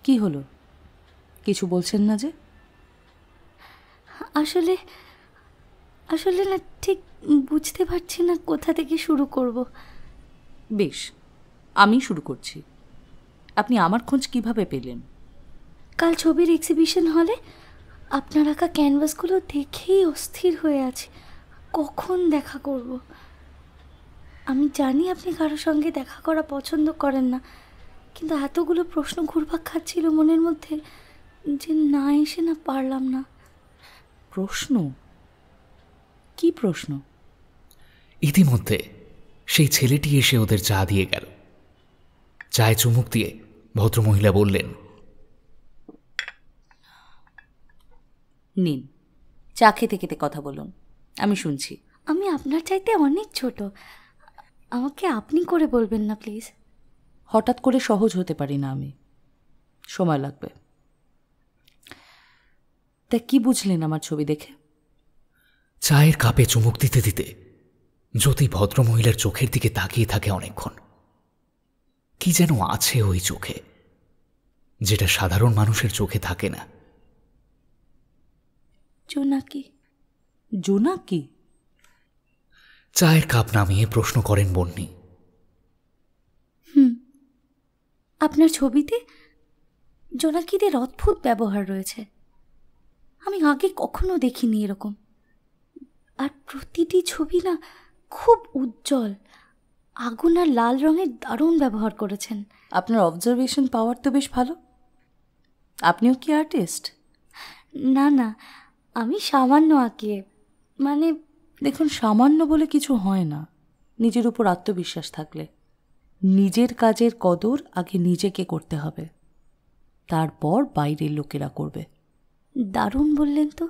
কি হলো, কিছু বলছেন না যে? আসলে আসলে না, ঠিক বুঝতে পারছি না কোথা থেকে শুরু করব। বেশ, আমি শুরু করছি। আপনি আমার খোঁজ কিভাবে পেলেন? কাল ছবির এক্সিবিশন হলে আপনার আঁকা ক্যানভাসগুলো দেখেই অস্থির হয়ে আছি, কখন দেখা করব। আমি জানি আপনি কারোর সঙ্গে দেখা করা পছন্দ করেন না, কিন্তু এতগুলো প্রশ্ন ঘুরপাক খাচ্ছিল মনের মধ্যে যে না এসে না পারলাম না। প্রশ্ন? কি প্রশ্ন? ইতিমধ্যে সেই ছেলেটি এসে ওদের চা দিয়ে গেল। চায়ে চুমুক দিয়ে ভদ্রমহিলা বললেন, নিন, চা খেতে খেতে কথা বলুন, আমি শুনছি। আমি আপনার চাইতে অনেক ছোট, আমাকে আপনি করে বলবেন না প্লিজ। হঠাৎ করে সহজ হতে পারি না আমি, সময় লাগবে। তা কি বুঝলেন আমার ছবি দেখে? চায়ের কাপে চুমুক দিতে দিতে জ্যোতি ভদ্রমহিলার চোখের দিকে তাকিয়ে থাকে অনেকক্ষণ। কি যেন আছে ওই চোখে, যেটা সাধারণ মানুষের চোখে থাকে না। জোনাকি। জোনাকি? চায়ের কাপ নামিয়ে প্রশ্ন করেন বন্যি। আপনার ছবিতে জোনাকিদের অদ্ভুত ব্যবহার রয়েছে, আমি আগে কখনো দেখিনি এরকম। আর প্রতিটি ছবি না খুব উজ্জ্বল, আগুন আর লাল রঙের দারুণ ব্যবহার করেছেন। আপনার অবজারভেশন পাওয়ার তো বেশ ভালো। আপনিও কি আর্টিস্ট? না না, আমি সামান্য আঁকিয়ে, মানে দেখুন, সামান্য বলে কিছু হয় না। নিজের উপর আত্মবিশ্বাস থাকলে নিজের কাজের কদর আগে নিজেকে করতে হবে, তারপর বাইরের লোকেরা করবে। দারুণ বললেন তো।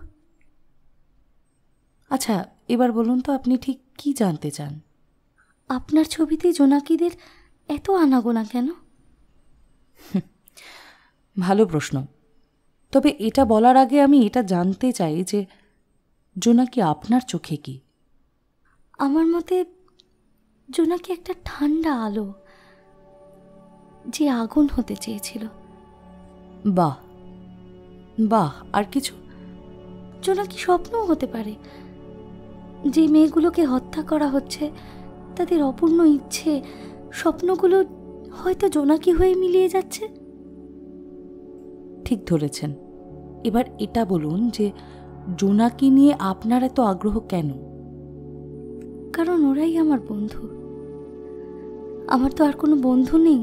আচ্ছা, এবার বলুন তো আপনি ঠিক কি জানতে চান? আপনার ছবিতে জোনাকিদের এত আনাগোনা কেন? ভালো প্রশ্ন। তবে এটা বলার আগে আমি এটা জানতে চাই যে জোনাকি আপনার চোখে কি? আমার মতে জোনাকি একটা ঠান্ডা আলো, যে আগুন হতে চেয়েছিল। বাহ বাহ, আর কিছু? জোনাকি স্বপ্নও হতে পারে। যে মেয়েগুলোকে হত্যা করা হচ্ছে তাদের অপূর্ণ ইচ্ছে, স্বপ্নগুলো হয়তো জোনাকি হয়ে মিলিয়ে যাচ্ছে। ঠিক ধরেছেন। এবার এটা বলুন যে জোনাকি নিয়ে আপনার এত আগ্রহ কেন? কারণ ওরাই আমার বন্ধু। আমার তো আর কোনো বন্ধু নেই,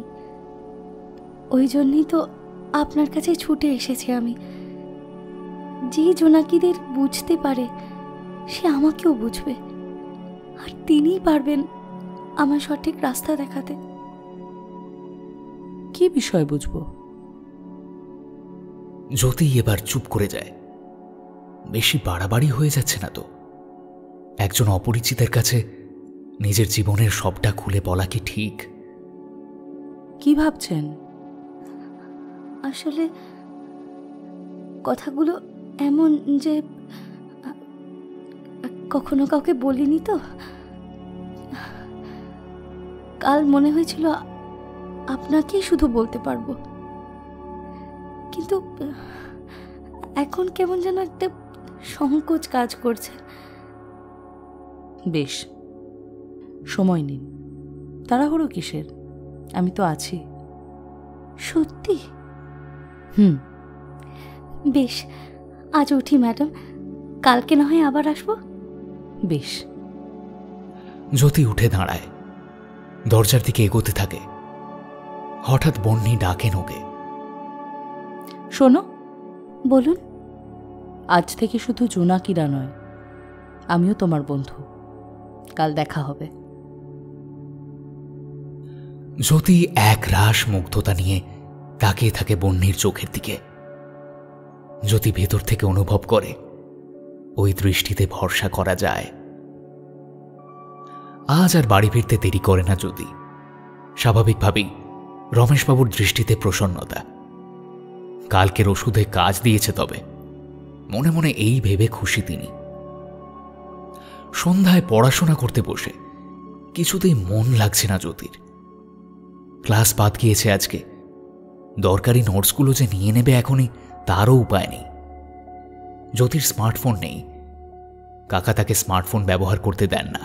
ওই জন্যই তো আপনার কাছে ছুটে এসেছি আমি। যে জোনাকিদের বুঝতে পারে সে আমাকেও বুঝবে, আর তিনিই পারবেন আমার সঠিক রাস্তা দেখাতে। কি বিষয় বুঝবো? জ্যোতি এবার চুপ করে যায়। বেশি বাড়াবাড়ি হয়ে যাচ্ছে না তো? একজন অপরিচিতের কাছে নিজের জীবনের সবটা খুলে বলা কি ঠিক? কি ভাবছেন? আসলে কথাগুলো এমন যে কখনো কাউকে বলিনি তো। কাল মনে হয়েছিল আপনাকেই শুধু বলতে পারবো, কিন্তু এখন কেমন যেন একটা সংকোচ কাজ করছে। বেশ, সময় নিন, তাড়াহুড়ো কিসের? আমি তো আছি। সত্যি? বেশ, আজ উঠি ম্যাডাম, কালকে না হয় আবার আসবো। বেশ। জ্যোতি উঠে দাঁড়ায়, দরজার দিকে এগোতে থাকে। হঠাৎ বন্যি ডাকেন ওকে। শোনো। বলুন। আজ থেকে শুধু জোনাকিরা নয়, আমিও তোমার বন্ধু। কাল দেখা হবে। জ্যোতি এক রাশ মুগ্ধতা নিয়ে তাকিয়ে থাকে বন্যির চোখের দিকে। জ্যোতি ভেতর থেকে অনুভব করে ওই দৃষ্টিতে ভরসা করা যায়। আজ আর বাড়ি ফিরতে দেরি করে না জ্যোতি। স্বাভাবিকভাবেই রমেশবাবুর দৃষ্টিতে প্রসন্নতা। কালকের ওষুধে কাজ দিয়েছে, তবে মনে মনে এই ভেবে খুশি তিনি। সন্ধ্যায় পড়াশোনা করতে বসে কিছুতেই মন লাগছে না জ্যোতির। ক্লাস বাদ গিয়েছে আজকে। দরকারি নোটসগুলো যে নিয়ে নেবে এখনই, তারও উপায় নেই। জ্যোতির স্মার্টফোন নেই। কাকা তাকে স্মার্টফোন ব্যবহার করতে দেন না।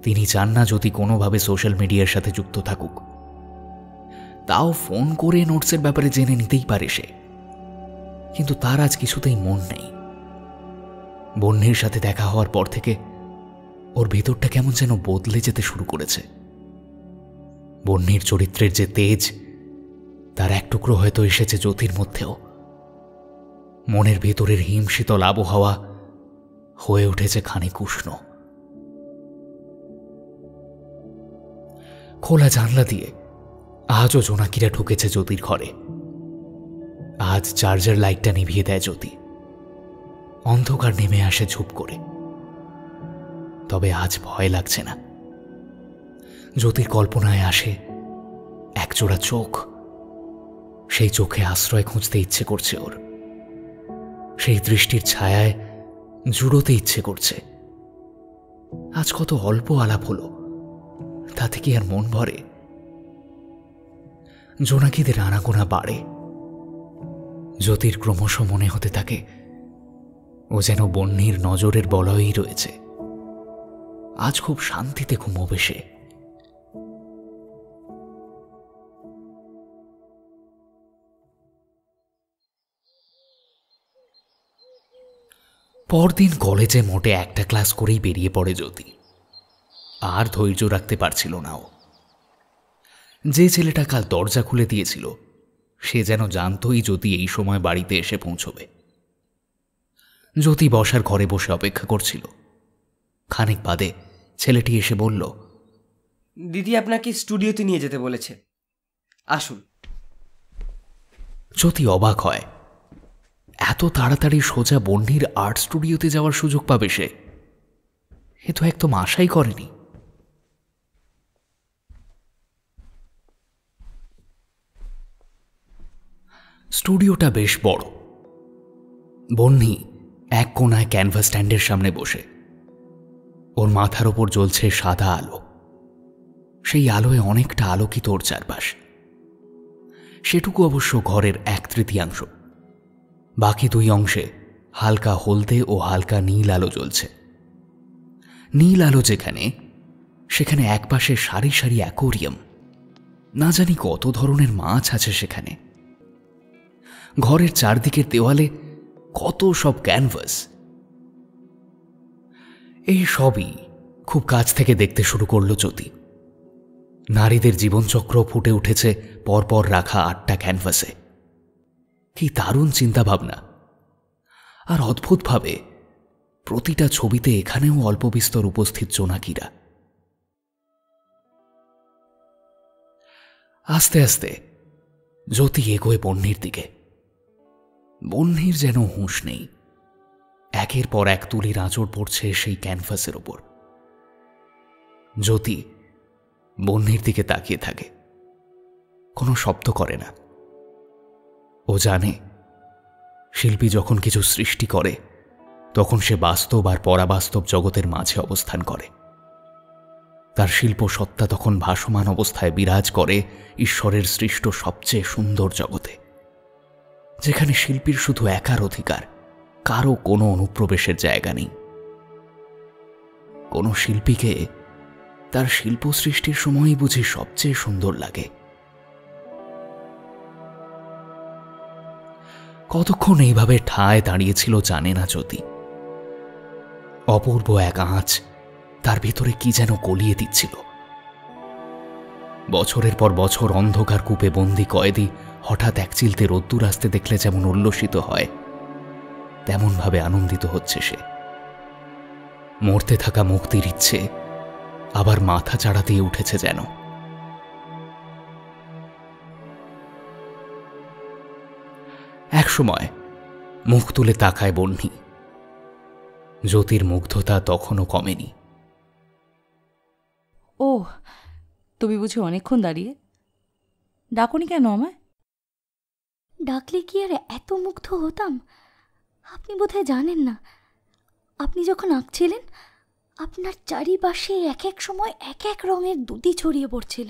তিনি চান না জ্যোতি কোনোভাবে সোশ্যাল মিডিয়ার সাথে যুক্ত থাকুক। তাও ফোন করে নোটসের ব্যাপারে জেনে নিতেই পারে সে, কিন্তু তার আজ কিছুতেই মন নেই। বন্যির সাথে দেখা হওয়ার পর থেকে ওর ভেতরটা কেমন যেন বদলে যেতে শুরু করেছে। বন্যির চরিত্রের যে তেজ, তার এক টুকরো হয়তো এসেছে জ্যোতির মধ্যেও। মনের ভেতরের হিমশীতল আবহাওয়া হয়ে উঠেছে খানিক উষ্ণ। খোলা জানলা দিয়ে আজও জোনাকিরা ঢুকেছে জ্যোতির ঘরে। আজ চার্জার লাইটটা নিভিয়ে দেয় জ্যোতি। অন্ধকার নেমে আসে ঝুপ করে। তবে আজ ভয় লাগছে না। জ্যোতির কল্পনায় আসে একজোড়া চোখ। সেই চোখে আশ্রয় খুঁজতে ইচ্ছে করছে ওর। সেই দৃষ্টির ছায়ায় জুড়োতে ইচ্ছে করছে। আজ কত অল্প আলাপ হলো, তাতে কি আর মন ভরে? জোনাকিদের আনাগোনা বাড়ে। জ্যোতির ক্রমশ মনে হতে থাকে ও যেন বন্যির নজরের বলয়েই রয়েছে। আজ খুব শান্তিতে ঘুমোবে সে। পরদিন কলেজে মোটে একটা ক্লাস করেই বেরিয়ে পড়ে জ্যোতি। আর ধৈর্য রাখতে পারছিল না ও। যে ছেলেটা কাল দরজা খুলে দিয়েছিল সে যেন জানতই জ্যোতি এই সময় বাড়িতে এসে পৌঁছবে। জ্যোতি বসার ঘরে বসে অপেক্ষা করছিল। খানিক বাদে ছেলেটি এসে বলল, দিদি আপনাকে স্টুডিওতে নিয়ে যেতে বলেছে, আসুন। জ্যোতি অবাক হয়। এত তাড়াতাড়ি সোজা বন্যির আর্ট স্টুডিওতে যাওয়ার সুযোগ পাবে সে? এ তো একদম আশাই করেনি। স্টুডিওটা বেশ বড়। বন্যি এক কোনায় ক্যানভাস স্ট্যান্ডের সামনে বসে। ওর মাথার ওপর জ্বলছে সাদা আলো। সেই আলোয় অনেকটা আলোকিত ওর চারপাশ। সেটুকু অবশ্য ঘরের 1/3। বাকি 2 অংশে হালকা হলদে ও হালকা নীল আলো জ্বলছে। নীল আলো যেখানে, সেখানে একপাশে সারি সারি অ্যাকোরিয়াম। না জানি কত ধরনের মাছ আছে সেখানে। ঘরের চারদিকের দেওয়ালে কত সব ক্যানভাস। এই সবই খুব কাছ থেকে দেখতে শুরু করল জ্যোতি। নারীদের জীবনচক্র ফুটে উঠেছে পরপর রাখা 8টা ক্যানভাসে। কি দারুণ চিন্তাভাবনা! আর অদ্ভুতভাবে প্রতিটা ছবিতে এখানেও অল্প বিস্তর উপস্থিত জোনাকিরা। আস্তে আস্তে জ্যোতি এগোয় বহ্নির দিকে। বহ্নির যেন হুঁশ নেই। একের পর এক তুলির আঁচড় পড়ছে সেই ক্যানভাসের ওপর। জ্যোতি বহ্নির দিকে তাকিয়ে থাকে, কোনো শব্দ করে না। ও জানে, শিল্পী যখন কিছু সৃষ্টি করে তখন সে বাস্তব আর পরাবাস্তব জগতের মাঝে অবস্থান করে। তার শিল্প সত্তা তখন ভাসমান অবস্থায় বিরাজ করে ঈশ্বরের সৃষ্ট সবচেয়ে সুন্দর জগতে, যেখানে শিল্পীর শুধু একার অধিকার, কারো কোনো অনুপ্রবেশের জায়গা নেই। কোনো শিল্পীকে তার শিল্প সৃষ্টির সময়ই বুঝি সবচেয়ে সুন্দর লাগে। কতক্ষণ এইভাবে ঠায় দাঁড়িয়েছিল জানে না জ্যোতি। অপূর্ব এক আঁচ তার ভিতরে কি যেন গলিয়ে দিচ্ছিল। বছরের পর বছর অন্ধকার কূপে বন্দি কয়েদি হঠাৎ এক চিলতে রোদ্দুর আসতে দেখলে যেমন উল্লসিত হয়, তেমনভাবে আনন্দিত হচ্ছে সে। মরতে থাকা মুক্তির ইচ্ছে আবার মাথা চাড়া দিয়ে উঠেছে যেন। এক সময় মুখ তুলে তাকায় বহ্নি। জ্যোতির মুগ্ধতা তখনও কমেনি। ও, তুমি বুঝি অনেকক্ষণ দাঁড়িয়ে? ডাকুনি কেন আমায়? ডাকলে কি আর এত মুগ্ধ হতাম? আপনি বোধহয় জানেন না, আপনি যখন আঁকছিলেন আপনার চারিপাশে এক এক সময় এক এক রঙের দুটি ছড়িয়ে পড়ছিল।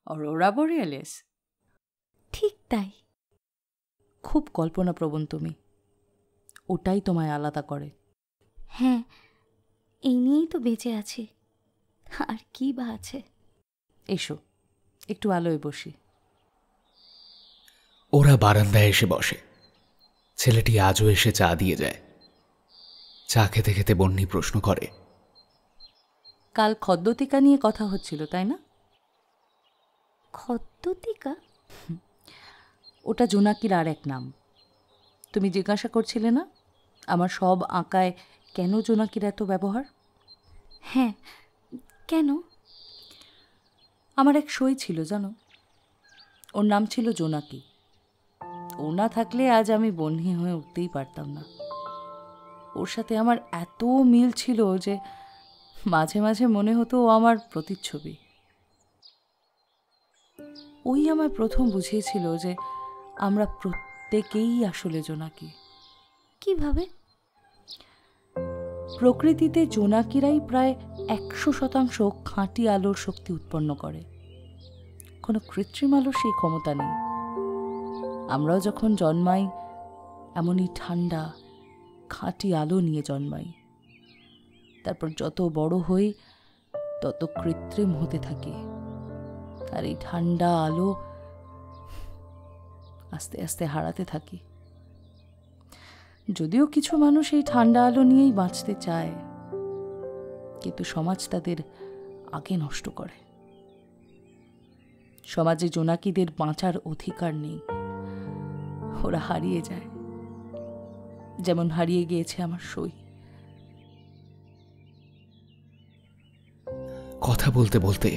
অরোরা বোরিয়ালিস? ঠিক তাই। খুব কল্পনাপ্রবণ তুমি। ওটাই তোমায় আলাদা করে। হ্যাঁ, এই নিয়েই তো বেঁচে আছি। আর কি বা আছে? এসো, একটু আলোয় বসি। ওরা বারান্দায় এসে বসে। ছেলেটি আজও এসে চা দিয়ে যায়। চা খেতে খেতে বহ্নি প্রশ্ন করে, কাল খদ্দতিকা নিয়ে কথা হচ্ছিল, তাই না? খদ্দতিকা? ওটা জোনাকির আর এক নাম। তুমি জিজ্ঞাসা করছিলে না আমার সব আঁকায় কেন জোনাকির এত ব্যবহার? হ্যাঁ, কেন? আমার এক সই ছিল জানো, ওর নাম ছিল জোনাকি। ও না থাকলে আজ আমি বহ্নি হয়ে উঠতেই পারতাম না। ওর সাথে আমার এত মিল ছিল যে মাঝে মাঝে মনে হতো ও আমার প্রতিচ্ছবি। ওই আমায় প্রথম বুঝিয়েছিল যে আমরা প্রত্যেকেই আসলে জোনাকি। কিভাবে? প্রকৃতিতে জোনাকিরাই প্রায় 100% খাঁটি আলোর শক্তি উৎপন্ন করে। কোনো কৃত্রিম আলোর সেই ক্ষমতা নেই। আমরাও যখন জন্মাই এমনই ঠান্ডা খাঁটি আলো নিয়ে জন্মাই। তারপর যত বড় হই তত কৃত্রিম হতে থাকি। আর এই ঠান্ডা আলো আস্তে আস্তে হারাতে থাকি। যদিও কিছু মানুষ এই ঠান্ডা আলো নিয়েই বাঁচতে চায়, কিন্তু সমাজ তাদের আগে নষ্ট করে। সমাজে জোনাকিদের বাঁচার অধিকার নেই, ওরা হারিয়ে যায়, যেমন হারিয়ে গিয়েছে আমার সই। কথা বলতে বলতে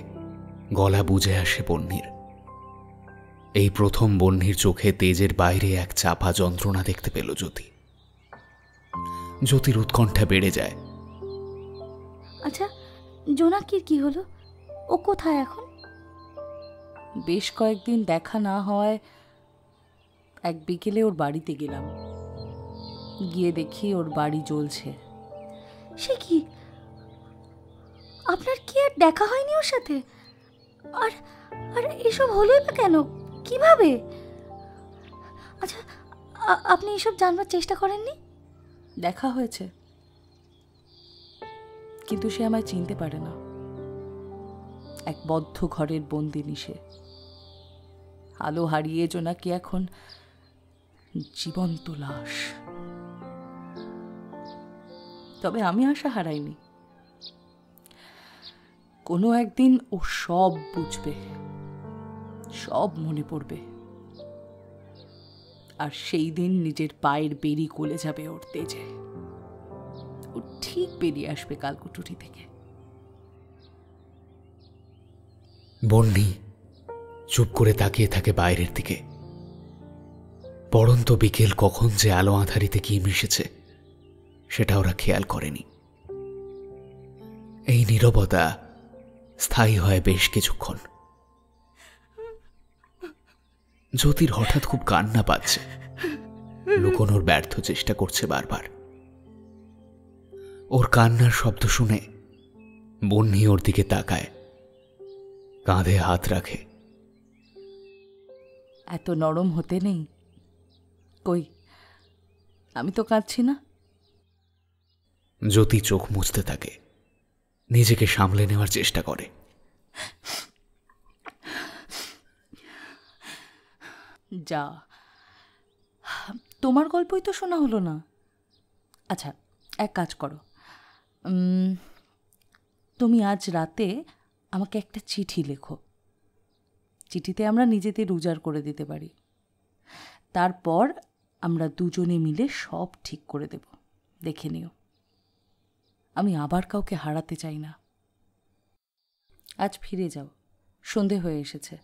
গলা বুঝে আসে বহ্নির। এই প্রথম বহ্নির চোখে তেজের বাইরে এক চাপা যন্ত্রণা দেখতে পেল জ্যোতি। জ্যোতির উৎকণ্ঠা বেড়ে যায়। আচ্ছা, জোনাকির কি হলো? ও কোথায় এখন? বেশ কয়েকদিন দেখা না হওয়ায় এক বিকেলে ওর বাড়িতে গেলাম। গিয়ে দেখি ওর বাড়ি জ্বলছে। সে কি, আপনার কি আর দেখা হয়নি ওর সাথে? আর আর এসব হলোই বা কেন, কিভাবে? আচ্ছা, আপনি এসব জানবার চেষ্টা করেননি? দেখা হয়েছে, কিন্তু সে আমায় চিনতে পারে না। এক বদ্ধ ঘরের বন্দিনী সে। আলো হারিয়ে জোনাকি এখন জীবন্ত লাশ। তবে আমি আশা হারাইনি। কোনো একদিন ও সব বুঝবে, সব মনে পড়বে, আর সেই দিন নিজের পায়ের বেরি গলে যাবে ওর তেজে। ও ঠিক বেরিয়ে আসবে কালকুটুরি থেকে। বন্যি চুপ করে তাকিয়ে থাকে বাইরের দিকে। পড়ন্ত বিকেল কখন যে আলো আঁধারিতে কি মিশেছে সেটা ওরা খেয়াল করেনি। এই নীরবতা স্থায়ী হয় বেশ কিছুক্ষণ। জ্যোতির হঠাৎ খুব কান্না পাচ্ছে, লুকোনোর ব্যর্থ চেষ্টা করছে বারবার। ওর কান্নার শব্দ শুনে বন্যি ওর দিকে তাকায়, কাঁধে হাত রাখে। এত নরম হতে নেই। কই, আমি তো কাঁদছি না। জ্যোতি চোখ মুছতে থাকে, নিজেকে সামলে নেওয়ার চেষ্টা করে। যা, তোমার গল্পই তো শোনা হলো না। আচ্ছা, এক কাজ করো, তুমি আজ রাতে আমাকে একটা চিঠি লেখো। চিঠিতে আমরা নিজেদের উজাড় করে দিতে পারি। তারপর আমরা দুজনে মিলে সব ঠিক করে দেব। দেখে নিও। আমি আবার কাউকে হারাতে চাই না। আজ ফিরে যাও, সন্ধে হয়ে এসেছে।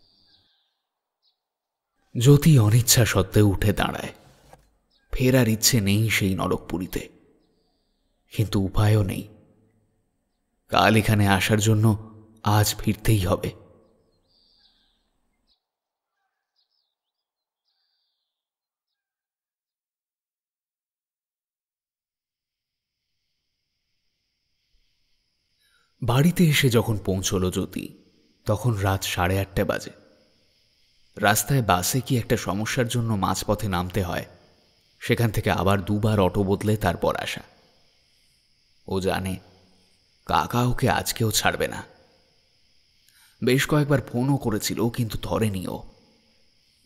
জ্যোতি অনিচ্ছা সত্ত্বেও উঠে দাঁড়ায়। ফেরার ইচ্ছে নেই সেই নরকপুরীতে, কিন্তু উপায়ও নেই। কাল এখানে আসার জন্য আজ ফিরতেই হবে। বাড়িতে এসে যখন পৌঁছল জ্যোতি, তখন রাত 8:30 বাজে। রাস্তায় বাসে কি একটা সমস্যার জন্য মাঝপথে নামতে হয়, সেখান থেকে আবার 2 বার অটো বদলে তারপর আসা। ও জানে কাকা ওকে আজকেও ছাড়বে না। বেশ কয়েকবার ফোনও করেছিল, কিন্তু ধরেনি। ও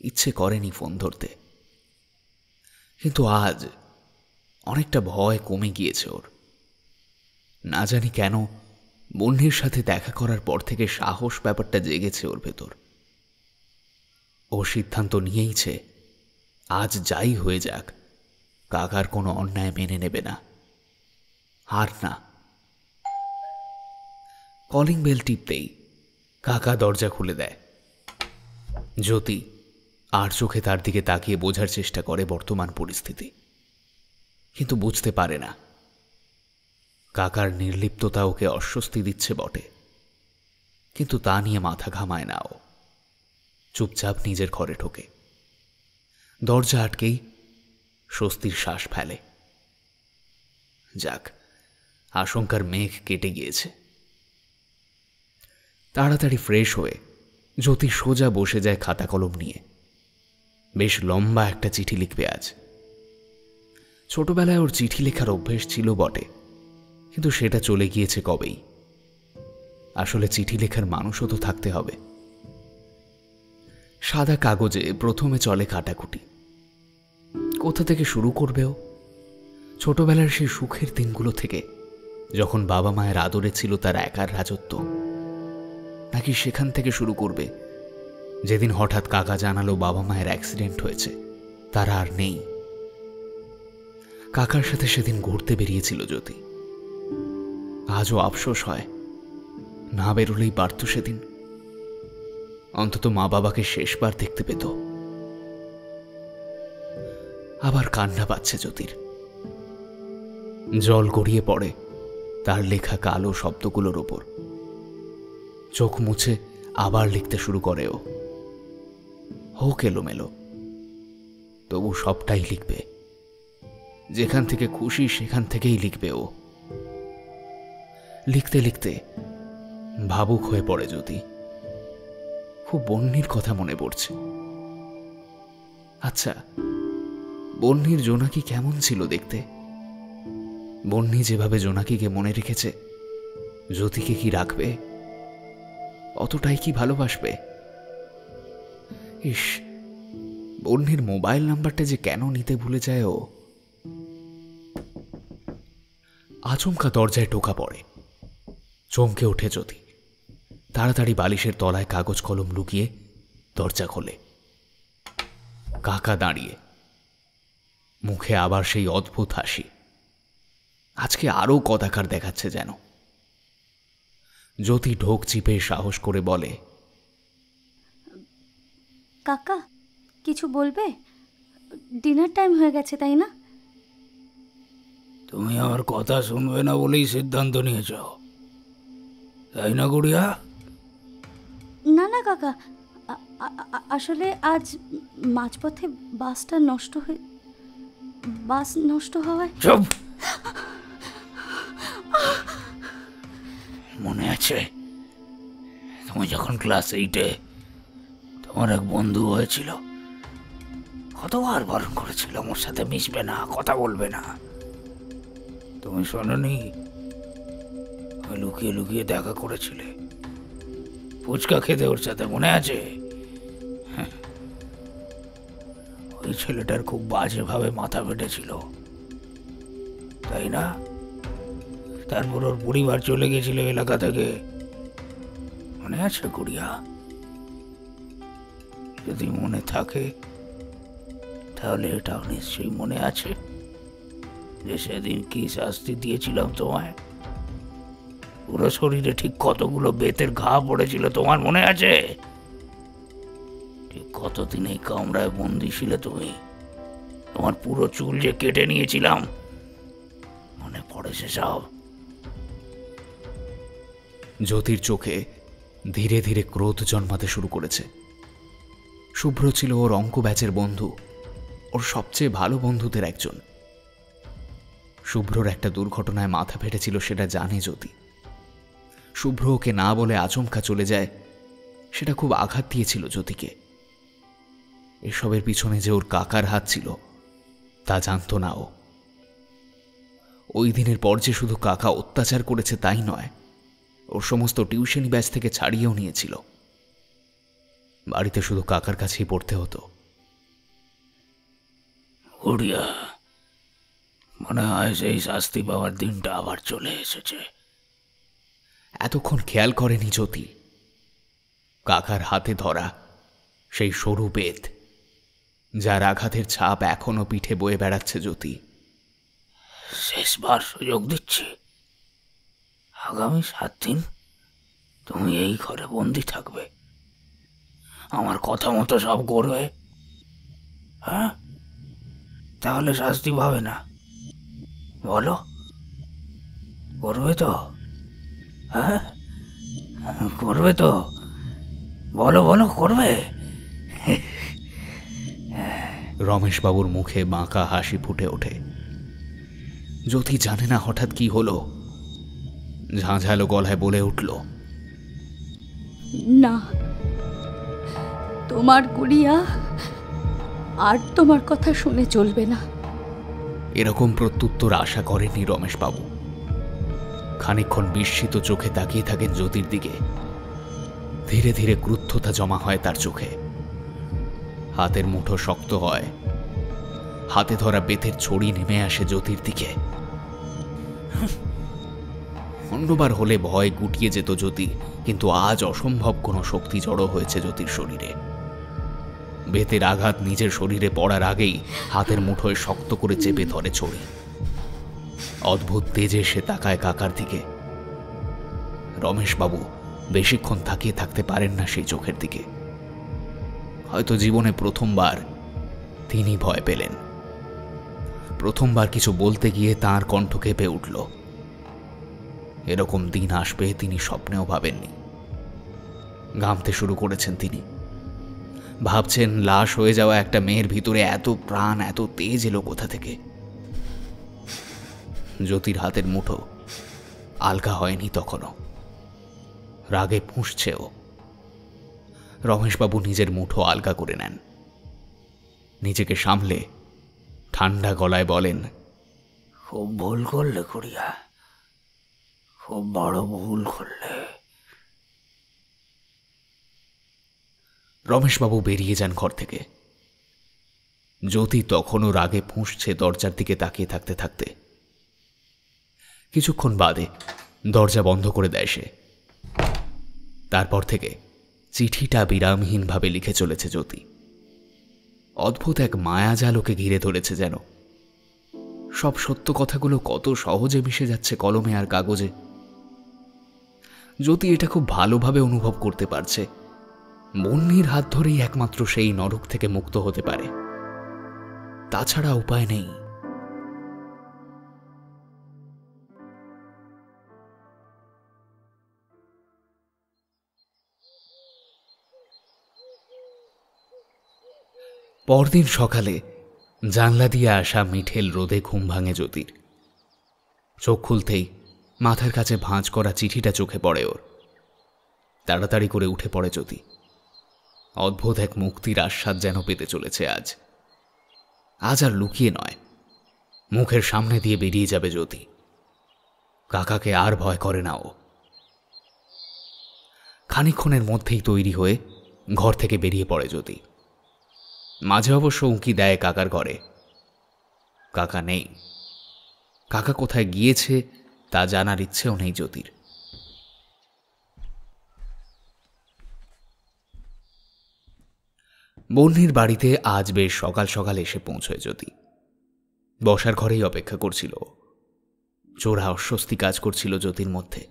ইচ্ছে করেনি ফোন ধরতে। কিন্তু আজ অনেকটা ভয় কমে গিয়েছে ওর। না জানি কেন বন্যির সাথে দেখা করার পর থেকে সাহস ব্যাপারটা জেগেছে ওর ভেতর। ও সিদ্ধান্ত নিয়েইছে আজ যাই হয়ে যাক কাকার কোনো অন্যায় মেনে নেবে না। আর না। কলিং বেল টিপতেই কাকা দরজা খুলে দেয়। জ্যোতি আর চোখে তার দিকে তাকিয়ে বোঝার চেষ্টা করে বর্তমান পরিস্থিতি, কিন্তু বুঝতে পারে না। কাকার নির্লিপ্ততা ওকে অস্বস্তি দিচ্ছে বটে, কিন্তু তা নিয়ে মাথা ঘামায় না। ও চুপচাপ নিজের ঘরে ঢোকে। দরজা আটকেই স্বস্তির শ্বাস ফেলে। যাক, আশঙ্কার মেঘ কেটে গিয়েছে। তাড়াতাড়ি ফ্রেশ হয়ে জ্যোতি সোজা বসে যায় খাতা কলম নিয়ে। বেশ লম্বা একটা চিঠি লিখবে আজ। ছোটবেলায় ওর চিঠি লেখার অভ্যেস ছিল বটে, কিন্তু সেটা চলে গিয়েছে কবেই। আসলে চিঠি লেখার মানুষও তো থাকতে হবে। সাদা কাগজে প্রথমে চলে কাটাকুটি। কোথা থেকে শুরু করবেও? ছোটবেলার সেই সুখের দিনগুলো থেকে, যখন বাবা মায়ের আদরে ছিল তার একার রাজত্ব, নাকি সেখান থেকে শুরু করবে যেদিন হঠাৎ কাকা জানালো বাবা মায়ের অ্যাক্সিডেন্ট হয়েছে, তারা আর নেই। কাকার সাথে সেদিন ঘুরতে বেরিয়েছিল জ্যোতি। আজও আফসোস হয়, না বেরোলেই পারত সেদিন। অন্তত মা বাবাকে শেষবার দেখতে পেত। আবার কান্না পাচ্ছে জ্যোতির। জল গড়িয়ে পড়ে তার লেখা কালো শব্দগুলোর ওপর। চোখ মুছে আবার লিখতে শুরু করে। ও হোক এলোমেলো, তবু সবটাই লিখবে। যেখান থেকে খুশি সেখান থেকেই লিখবে ও। লিখতে লিখতে ভাবুক হয়ে পড়ে জ্যোতি। খুব বন্যির কথা মনে পড়ছে। আচ্ছা, বন্যির জোনাকি কেমন ছিল দেখতে? বন্যি যেভাবে জোনাকিকে মনে রেখেছে, জ্যোতিকে কি রাখবে? অতটাই কি ভালোবাসবে? ইস, বন্যির মোবাইল নাম্বারটা যে কেন নিতে ভুলে যায় ও। আচমকা দরজায় টোকা পড়ে। চমকে ওঠে জ্যোতি। তাড়াতাড়ি বালিশের তলায় কাগজ কলম লুকিয়ে দরজা খোলে। কাকা দাঁড়িয়ে, মুখে আবার সেই অদ্ভুত হাসি। আজকে আরো কদাকার দেখাচ্ছে যেন। জ্যোতি ঢোক চিপে সাহস করে বলে, কাকা কিছু বলবে? ডিনার টাইম হয়ে গেছে তাই না? তুমি আমার কথা শুনবে না বলেই সিদ্ধান্ত নিয়েছ, তাই না গুড়িয়া? না না কাকা, আসলে আজ মাঝপথে বাস নষ্ট হওয়ায়। চুপ! মনে আছে তুমি যখন ক্লাস 8-এ তোমার এক বন্ধু হয়েছিল, কতবার বারণ করেছিল ওর সাথে মিশবে না, কথা বলবে না? তুমি শোনোনি? ওই লুকিয়ে লুকিয়ে দেখা করেছিলে ফুচকা খেতে ওর সাথে, মনে আছে? ওই ছেলেটার খুব বাজেভাবে মাথা ফেটেছিল, তাই না? তারপর ওর পরিবার চলে গেছিল এলাকা থেকে, মনে আছে গুড়িয়া? যদি মনে থাকে তাহলে এটাও নিশ্চয়ই মনে আছে যে সেদিন কি শাস্তি দিয়েছিলাম তোমায়। পুরো শরীরে ঠিক কতগুলো বেতের ঘা পড়েছিল তোমার মনে আছে? ঠিক কতদিন এই কামরায় বন্দি ছিলে তুমি? তোমার পুরো চুল যে কেটে নিয়েছিলাম, মনে পড়ে সেসব? জ্যোতির চোখে ধীরে ধীরে ক্রোধ জন্মাতে শুরু করেছে। শুভ্র ছিল ওর অঙ্ক ব্যাচের বন্ধু, ওর সবচেয়ে ভালো বন্ধুদের একজন। শুভ্রর একটা দুর্ঘটনায় মাথা ফেটেছিল, সেটা জানে জ্যোতি। শুভ্র ওকে না বলে আচমকা চলে যায়, সেটা খুব আঘাত দিয়েছিল জ্যোতিকে। এসবের পিছনে যে ওর কাকার হাত ছিল তা জানত না ও। ওই দিনের পর যে শুধু কাকা অত্যাচার করেছে তাই নয়, ওর সমস্ত টিউশনি ব্যাচ থেকে ছাড়িয়েও নিয়েছিল। বাড়িতে শুধু কাকার কাছেই পড়তে হতো। গুড়িয়া, মনে হয় সেই শাস্তি পাওয়ার দিনটা আবার চলে এসেছে। এতক্ষণ খেয়াল করেনি জ্যোতি কাকার হাতে ধরা সেই সরু বেত, যার আঘাতের ছাপ এখনো পিঠে বয়ে বেড়াচ্ছে জ্যোতি। শেষবার সুযোগ দিচ্ছি, আগামী 7 দিন তুমি এই ঘরে বন্দি থাকবে, আমার কথা মতো সব করবে। হ্যাঁ, তাহলে শাস্তি পাবে না। বলো, করবে তো? হ্যাঁ, করবে তো? বলো বলো, করবে? রমেশবাবুর মুখে বাঁকা হাসি ফুটে ওঠে। জ্যোতি জানে না হঠাৎ কি হলো, ঝাঁঝালো গলায় বলে উঠল, না, তোমার গুড়িয়া আর তোমার কথা শুনে চলবে না। এরকম প্রত্যুত্তর আশা করেননি রমেশবাবু। খানিকক্ষণ বিস্মিত চোখে তাকিয়ে থাকেন জ্যোতির দিকে। ধীরে ধীরে ক্রুদ্ধতা জমা হয় তার চোখে। হাতের মুঠো শক্ত হয়, হাতে ধরা বেতের ছড়ি নেমে আসে জ্যোতির দিকে। অন্যবার হলে ভয় গুটিয়ে যেত জ্যোতি, কিন্তু আজ অসম্ভব কোনো শক্তি জড়ো হয়েছে জ্যোতির শরীরে। বেতের আঘাত নিজের শরীরে পড়ার আগেই হাতের মুঠোয় শক্ত করে চেপে ধরে ছড়ি। অদ্ভুত তেজে সে তাকায় কাকার দিকে। রমেশবাবু বেশিক্ষণ তাকিয়ে থাকতে পারেন না সেই চোখের দিকে। হয়তো জীবনে প্রথমবার তিনি ভয় পেলেন। প্রথমবার কিছু বলতে গিয়ে তাঁর কণ্ঠ কেঁপে উঠল। এরকম দিন আসবে তিনি স্বপ্নেও ভাবেননি। ঘামতে শুরু করেছেন তিনি। ভাবছেন লাশ হয়ে যাওয়া একটা মেয়ের ভিতরে এত প্রাণ, এত তেজ এলো কোথা থেকে। জ্যোতির হাতের মুঠো আলগা হয়নি তখনও। রাগে ফুঁসছেও। রমেশবাবু নিজের মুঠো আলগা করে নেন। নিজেকে সামলে ঠান্ডা গলায় বলেন, খুব ভুল করলে খুড়িয়া, খুব বড় ভুল করলে। রমেশবাবু বেরিয়ে যান ঘর থেকে। জ্যোতি তখনও রাগে ফুঁসছে দরজার দিকে তাকিয়ে থাকতে থাকতে। কিছুক্ষণ বাদে দরজা বন্ধ করে দেয় সে। তারপর থেকে চিঠিটা বিরামহীনভাবে লিখে চলেছে জ্যোতি। অদ্ভুত এক মায়াজাল ওকে ঘিরে ধরেছে যেন। সব সত্য কথাগুলো কত সহজে মিশে যাচ্ছে কলমে আর কাগজে। জ্যোতি এটা খুব ভালোভাবে অনুভব করতে পারছে। বন্যির হাত ধরেই একমাত্র সেই নরক থেকে মুক্ত হতে পারে, তাছাড়া উপায় নেই। পরদিন সকালে জানলা দিয়ে আসা মিঠেল রোদে ঘুম ভাঙে জ্যোতির। চোখ খুলতেই মাথার কাছে ভাঁজ করা চিঠিটা চোখে পড়ে ওর। তাড়াতাড়ি করে উঠে পড়ে জ্যোতি। অদ্ভুত এক মুক্তির আস্বাদ যেন পেতে চলেছে আজ। আজ আর লুকিয়ে নয়, মুখের সামনে দিয়ে বেরিয়ে যাবে জ্যোতি। কাকাকে আর ভয় করে না ও। খানিকক্ষণের মধ্যেই তৈরি হয়ে ঘর থেকে বেরিয়ে পড়ে জ্যোতি। মাঝে অবশ্য উঁকি দেয় কাকার ঘরে। কাকা নেই। কাকা কোথায় গিয়েছে তা জানার ইচ্ছেও নেই জ্যোতির। বন্যির বাড়িতে আজ বেশ সকাল সকাল এসে পৌঁছয় জ্যোতি। বসার ঘরেই অপেক্ষা করছিল। চোরা অস্বস্তি কাজ করছিল জ্যোতির মধ্যে।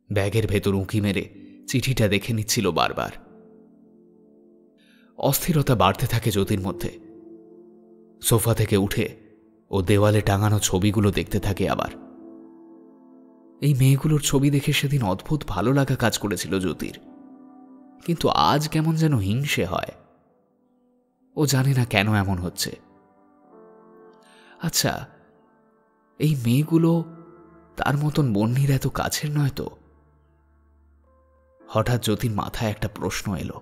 ব্যাগের ভেতর উঁকি মেরে চিঠিটা দেখে নিচ্ছিল বারবার। অস্থিরতা বাড়তে থাকে জ্যোতির মধ্যে। সোফা থেকে উঠে ও দেওয়ালে টাঙানো ছবিগুলো দেখতে থাকে আবার। এই মেয়েগুলোর ছবি দেখে সেদিন অদ্ভুত ভালো লাগা কাজ করেছিল জ্যোতির, কিন্তু আজ কেমন যেন হিংসে হয়। ও জানে না কেন এমন হচ্ছে। আচ্ছা, এই মেয়েগুলো তার মতন বন্যির এত কাছের নয় তো? হঠাৎ জ্যোতির মাথায় একটা প্রশ্ন এলো।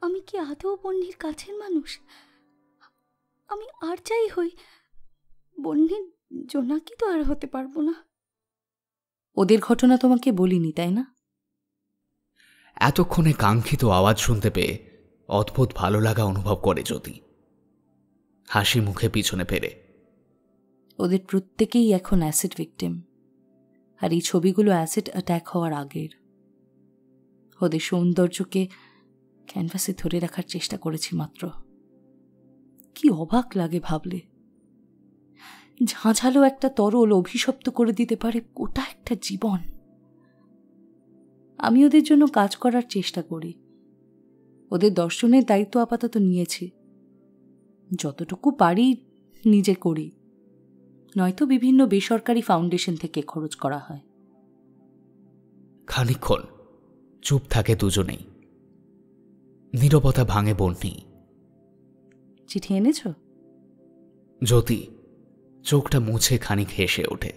আমি কি আদৌ বন্যির কাছের মানুষ? আমি আর যাই হই, বন্যির জোনাকি তো আর হতে পারবো না। ওদের ঘটনা তোমাকে বলিনি, তাই না? এতক্ষণে কাঙ্ক্ষিত আওয়াজ শুনতে পেয়ে অদ্ভুত ভালো লাগা অনুভব করে জ্যোতি। হাসি মুখে পিছনে ফেরে। ওদের প্রত্যেকেই এখন অ্যাসিড ভিকটিম, আর এই ছবিগুলো অ্যাসিড অ্যাট্যাক হওয়ার আগের। ওদের সৌন্দর্যকে ক্যানভাসে ধরে রাখার চেষ্টা করেছি মাত্র। কি অবাক লাগে ভাবলে, ঝাঁঝালো একটা তরল অভিশপ্ত করে দিতে পারে গোটা একটা জীবন। আমি ওদের জন্য কাজ করার চেষ্টা করি। ওদের দর্শনের দায়িত্ব আপাতত নিয়েছি। যতটুকু পারি নিজে করি, নয়তো বিভিন্ন বেসরকারি ফাউন্ডেশন থেকে খরচ করা হয়। খানিকক্ষণ চুপ থাকে দুজনেই। নীরবতা ভাঙে বন্যি। চিঠি এনেছ? জ্যোতি চোখটা মুছে খানিক হেসে ওঠে।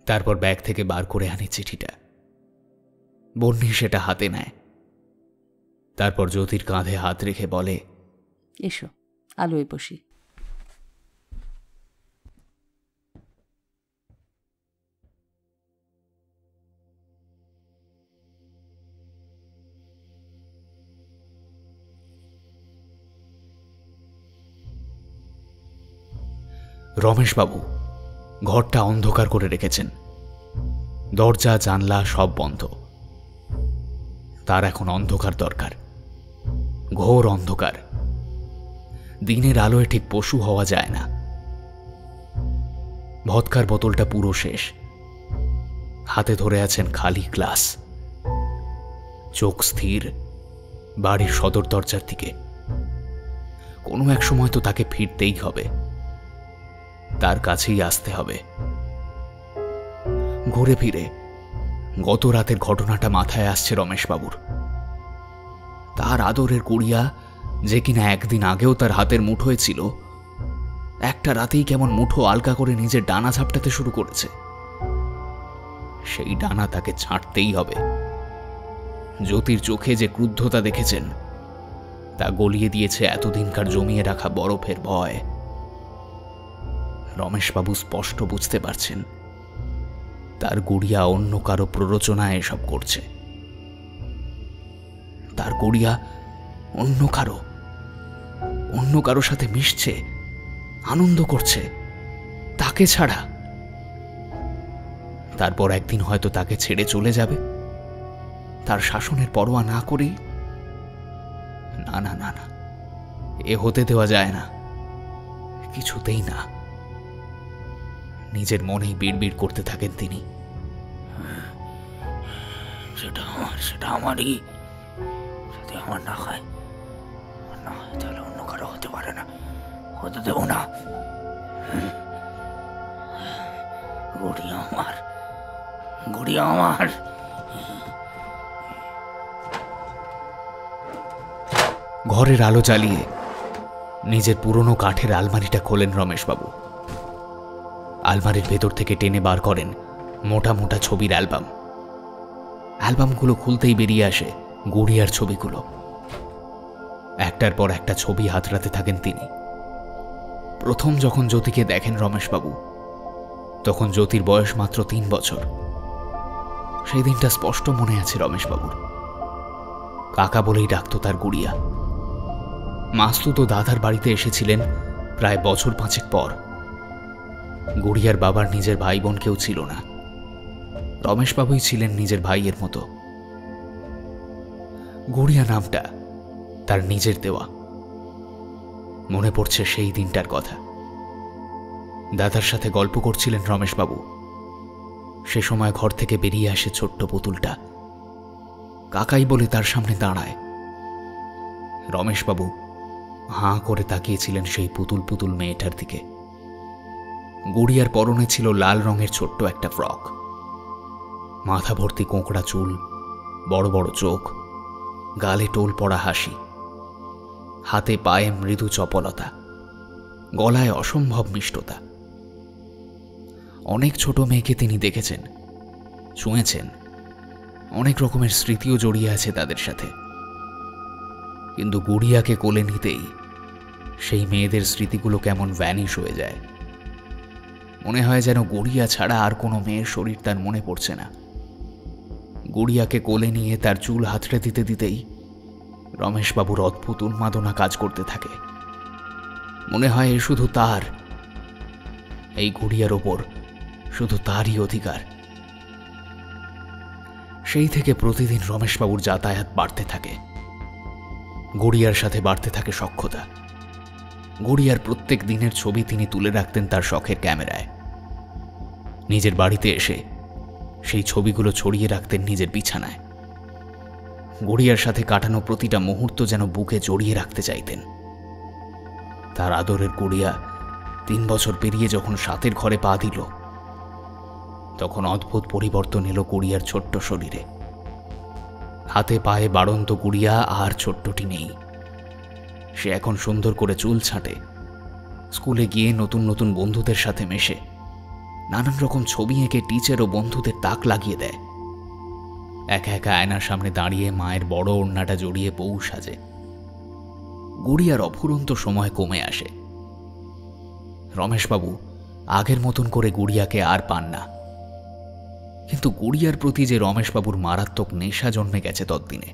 তারপর ব্যাগ থেকে বার করে আনে চিঠিটা। বন্যি সেটা হাতে নেয়। তারপর জ্যোতির কাঁধে হাত রেখে বলে, এসো, আলোয় বসি। রমেশবাবু ঘরটা অন্ধকার করে রেখেছেন। দরজা জানলা সব বন্ধ। তার এখন অন্ধকার দরকার, ঘোর অন্ধকার। দিনের আলোয় ঠিক পশু হওয়া যায় না। ভদকার বোতলটা পুরো শেষ। হাতে ধরে আছেন খালি গ্লাস। চোখ স্থির বাড়ির সদর দরজার দিকে। কোনো এক সময় তো তাকে ফিরতেই হবে, তার কাছেই আসতে হবে। ঘুরে ফিরে গত রাতের ঘটনাটা মাথায় আসছে রমেশবাবুর। তার আদরের কুড়িয়া, যে কিনা একদিন আগেও তার হাতের মুঠোয় ছিল, একটা রাতেই কেমন মুঠো আলগা করে নিজের ডানা ঝাপটাতে শুরু করেছে। সেই ডানা তাকে ছাঁটতেই হবে। জ্যোতির চোখে যে ক্রুদ্ধতা দেখেছেন তা গলিয়ে দিয়েছে এতদিনকার জমিয়ে রাখা বরফের ভয়। রমেশবাবু স্পষ্ট বুঝতে পারছেন তার গুড়িয়া অন্য কারো প্ররোচনায় এসব করছে। তার গুড়িয়া অন্য কারো সাথে মিশছে, আনন্দ করছে, তাকে ছাড়া। তারপর একদিন হয়তো তাকে ছেড়ে চলে যাবে, তার শাসনের পরোয়া না করেই। না না না না, এ হতে দেওয়া যায় না, কিছুতেই না। নিজের মনেই বিড়বিড় করতে থাকেন তিনি। সেটা আমারই, যদি আমার না হয় তাহলে অন্য কারো হতে পারে না, হতে দেব না। গুড়িয়া আমার। ঘরের আলো জ্বালিয়ে নিজের পুরনো কাঠের আলমারিটা খোলেন রমেশবাবু। আলমারির ভেতর থেকে টেনে বার করেন মোটা মোটা ছবির অ্যালবাম। অ্যালবামগুলো খুলতেই বেরিয়ে আসে গুড়িয়ার ছবিগুলো। একটার পর একটা ছবি হাতড়াতে থাকেন তিনি। প্রথম যখন জ্যোতিকে দেখেন রমেশবাবু, তখন জ্যোতির বয়স মাত্র 3 বছর। সেই দিনটা স্পষ্ট মনে আছে রমেশবাবুর। কাকা বলেই ডাকত তার গুড়িয়া। মাস্তুত দাদার বাড়িতে এসেছিলেন প্রায় বছর 5 পর। গুড়িয়ার বাবার নিজের ভাই বোন কেউ ছিল না, রমেশবাবুই ছিলেন নিজের ভাইয়ের মতো। গুড়িয়া নামটা তার নিজের দেওয়া। মনে পড়ছে সেই দিনটার কথা। দাদার সাথে গল্প করছিলেন রমেশবাবু। সে সময় ঘর থেকে বেরিয়ে আসে ছোট্ট পুতুলটা। কাকাই বলে তার সামনে দাঁড়ায়। রমেশবাবু হাঁ করে তাকিয়েছিলেন সেই পুতুল মেয়েটার দিকে। গুড়িয়ার পরনে ছিল লাল রঙের ছোট্ট একটা ফ্রক। মাথা ভর্তি কোঁকড়া চুল, বড় বড় চোখ, গালে টোল পড়া হাসি, হাতে পায়ে মৃদু চপলতা, গলায় অসম্ভব মিষ্টতা। অনেক ছোট মেয়েকে তিনি দেখেছেন, ছুঁয়েছেন, অনেক রকমের স্মৃতিও জড়িয়ে আছে তাদের সাথে। কিন্তু গুড়িয়াকে কোলে নিতেই সেই মেয়েদের স্মৃতিগুলো কেমন ভ্যানিশ হয়ে যায়। মনে হয় যেন গুড়িয়া ছাড়া আর কোনো মেয়ের শরীর তার মনে পড়ছে না। গুড়িয়াকে কোলে নিয়ে তার চুল হাতড়ে দিতে দিতেই রমেশবাবুর অদ্ভুত উন্মাদনা কাজ করতে থাকে। মনে হয় এ শুধু তার, এই গুড়িয়ার ওপর শুধু তারই অধিকার। সেই থেকে প্রতিদিন রমেশবাবুর যাতায়াত বাড়তে থাকে। গুড়িয়ার সাথে বাড়তে থাকে সখ্যতা। গুড়িয়ার প্রত্যেক দিনের ছবি তিনি তুলে রাখতেন তার শখের ক্যামেরায়। নিজের বাড়িতে এসে সেই ছবিগুলো ছড়িয়ে রাখতেন নিজের বিছানায়। গুড়িয়ার সাথে কাটানো প্রতিটা মুহূর্ত যেন বুকে জড়িয়ে রাখতে চাইতেন। তার আদরের গুড়িয়া 3 বছর পেরিয়ে যখন 7 ঘরে পা দিল, তখন অদ্ভুত পরিবর্তন এলো গুড়িয়ার ছোট্ট শরীরে। হাতে পায়ে বাড়ন্ত গুড়িয়া আর ছোট্টটি নেই। সে এখন সুন্দর করে চুল ছাঁটে, স্কুলে গিয়ে নতুন নতুন বন্ধুদের সাথে মেশে, নানান রকম ছবি এঁকে টিচার ও বন্ধুদের তাক লাগিয়ে দেয়। একা একা আয়নার সামনে দাঁড়িয়ে মায়ের বড় ওড়নাটা জড়িয়ে বউ সাজে। গুড়িয়ার অফুরন্ত সময় কমে আসে। রমেশবাবু আগের মতন করে গুড়িয়াকে আর পান না। কিন্তু গুড়িয়ার প্রতি যে রমেশবাবুর মারাত্মক নেশা জন্মে গেছে ততদিনে,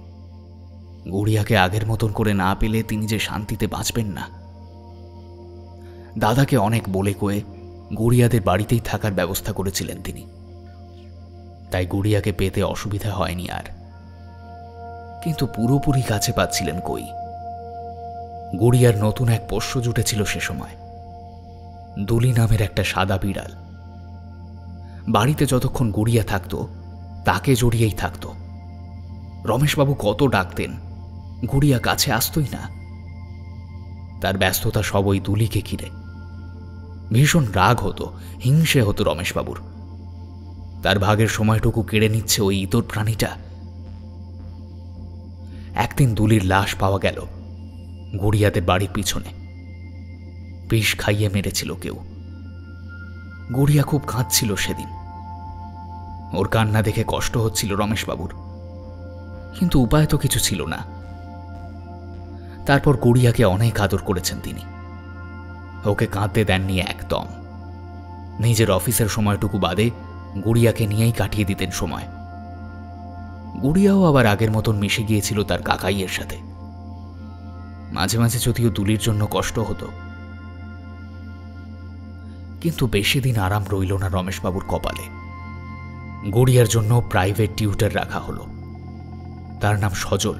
গুড়িয়াকে আগের মতন করে না পেলে তিনি যে শান্তিতে বাঁচবেন না। দাদাকে অনেক বলে কয়ে গুড়িয়াদের বাড়িতেই থাকার ব্যবস্থা করেছিলেন তিনি। তাই গুড়িয়াকে পেতে অসুবিধা হয়নি আর। কিন্তু পুরোপুরি কাছে পাচ্ছিলেন কই। গুড়িয়ার নতুন এক পোষ্য জুটেছিল সে সময়, দুলি নামের একটা সাদা বিড়াল। বাড়িতে যতক্ষণ গুড়িয়া থাকত তাকে জড়িয়েই থাকত। রমেশবাবু কত ডাকতেন, গুড়িয়া কাছে আসতই না। তার ব্যস্ততা সব ওই দুলিকে ঘিরে। ভীষণ রাগ হতো, হিংসে হতো রমেশবাবুর। তার ভাগের সময়টুকু কেড়ে নিচ্ছে ওই ইতর প্রাণীটা। একদিন দুলির লাশ পাওয়া গেল গুড়িয়াদের বাড়ির পিছনে। বিষ খাইয়ে মেরেছিল কেউ। গুড়িয়া খুব কাঁদছিল সেদিন। ওর কান্না দেখে কষ্ট হচ্ছিল রমেশবাবুর। কিন্তু উপায় তো কিছু ছিল না। তারপর গুড়িয়াকে অনেক আদর করেছেন তিনি। ওকে কাঁদতে দেননি একদম। নিজের অফিসের সময়টুকু বাদে গুড়িয়াকে নিয়েই কাটিয়ে দিতেন সময়। গুড়িয়াও আবার আগের মতন মিশে গিয়েছিল তার কাকাইয়ের সাথে। মাঝে মাঝে যদিও দুলির জন্য কষ্ট হতো, কিন্তু বেশি দিন আরাম রইল না রমেশবাবুর কপালে। গুড়িয়ার জন্য প্রাইভেট টিউটর রাখা হলো। তার নাম সজল।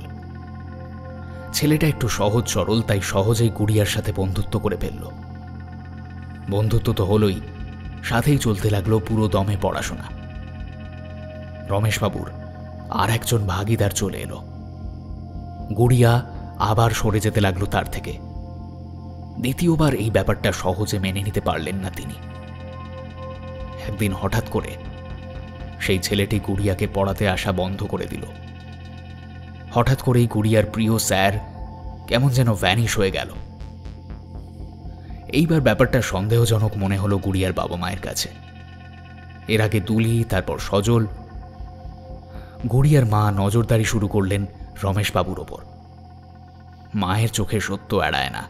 ছেলেটা একটু সহজ সরল, তাই সহজেই গুড়িয়ার সাথে বন্ধুত্ব করে ফেলল। বন্ধুত্ব তো হলোই, সাথেই চলতে লাগলো পুরো দমে পড়াশোনা। রমেশবাবুর আর একজন ভাগিদার চলে এলো। গুড়িয়া আবার সরে যেতে লাগলো তার থেকে। দ্বিতীয়বার এই ব্যাপারটা সহজে মেনে নিতে পারলেন না তিনি। একদিন হঠাৎ করে সেই ছেলেটি গুড়িয়াকে পড়াতে আসা বন্ধ করে দিল। হঠাৎ করেই গুড়িয়ার প্রিয় স্যার কেমন যেন ভ্যানিশ হয়ে গেল। এইবার ব্যাপারটা সন্দেহজনক মনে হলো গুড়িয়ার বাবা মায়ের কাছে। এর আগে দুলি, তারপর সজল। গুড়িয়ার মা নজরদারি শুরু করলেন রমেশবাবুর ওপর। মায়ের চোখে সত্য এড়ায় না।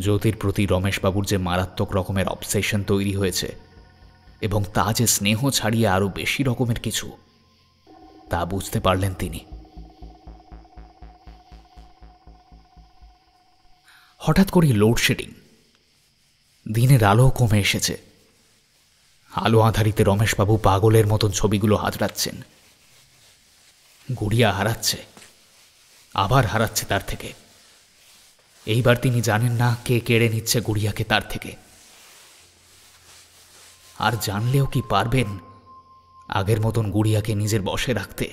জ্যোতির প্রতি রমেশবাবুর যে মারাত্মক রকমের অবসেশন তৈরি হয়েছে, এবং তা যে স্নেহ ছাড়িয়ে আরো বেশি রকমের কিছু, তা বুঝতে পারলেন তিনি। হঠাৎ করেই লোডশেডিং। দিনের আলো কমে এসেছে। আলো আধারিতে রমেশবাবু পাগলের মতন ছবিগুলো হাতড়াচ্ছেন। গুড়িয়া হারাচ্ছে, আবার হারাচ্ছে তার থেকে। এইবার তিনি জানেন না কে কেড়ে নিচ্ছে গুড়িয়াকে তার থেকে। আর জানলেও কি পারবেন আগের মতন গুড়িয়াকে নিজের বশে রাখতে?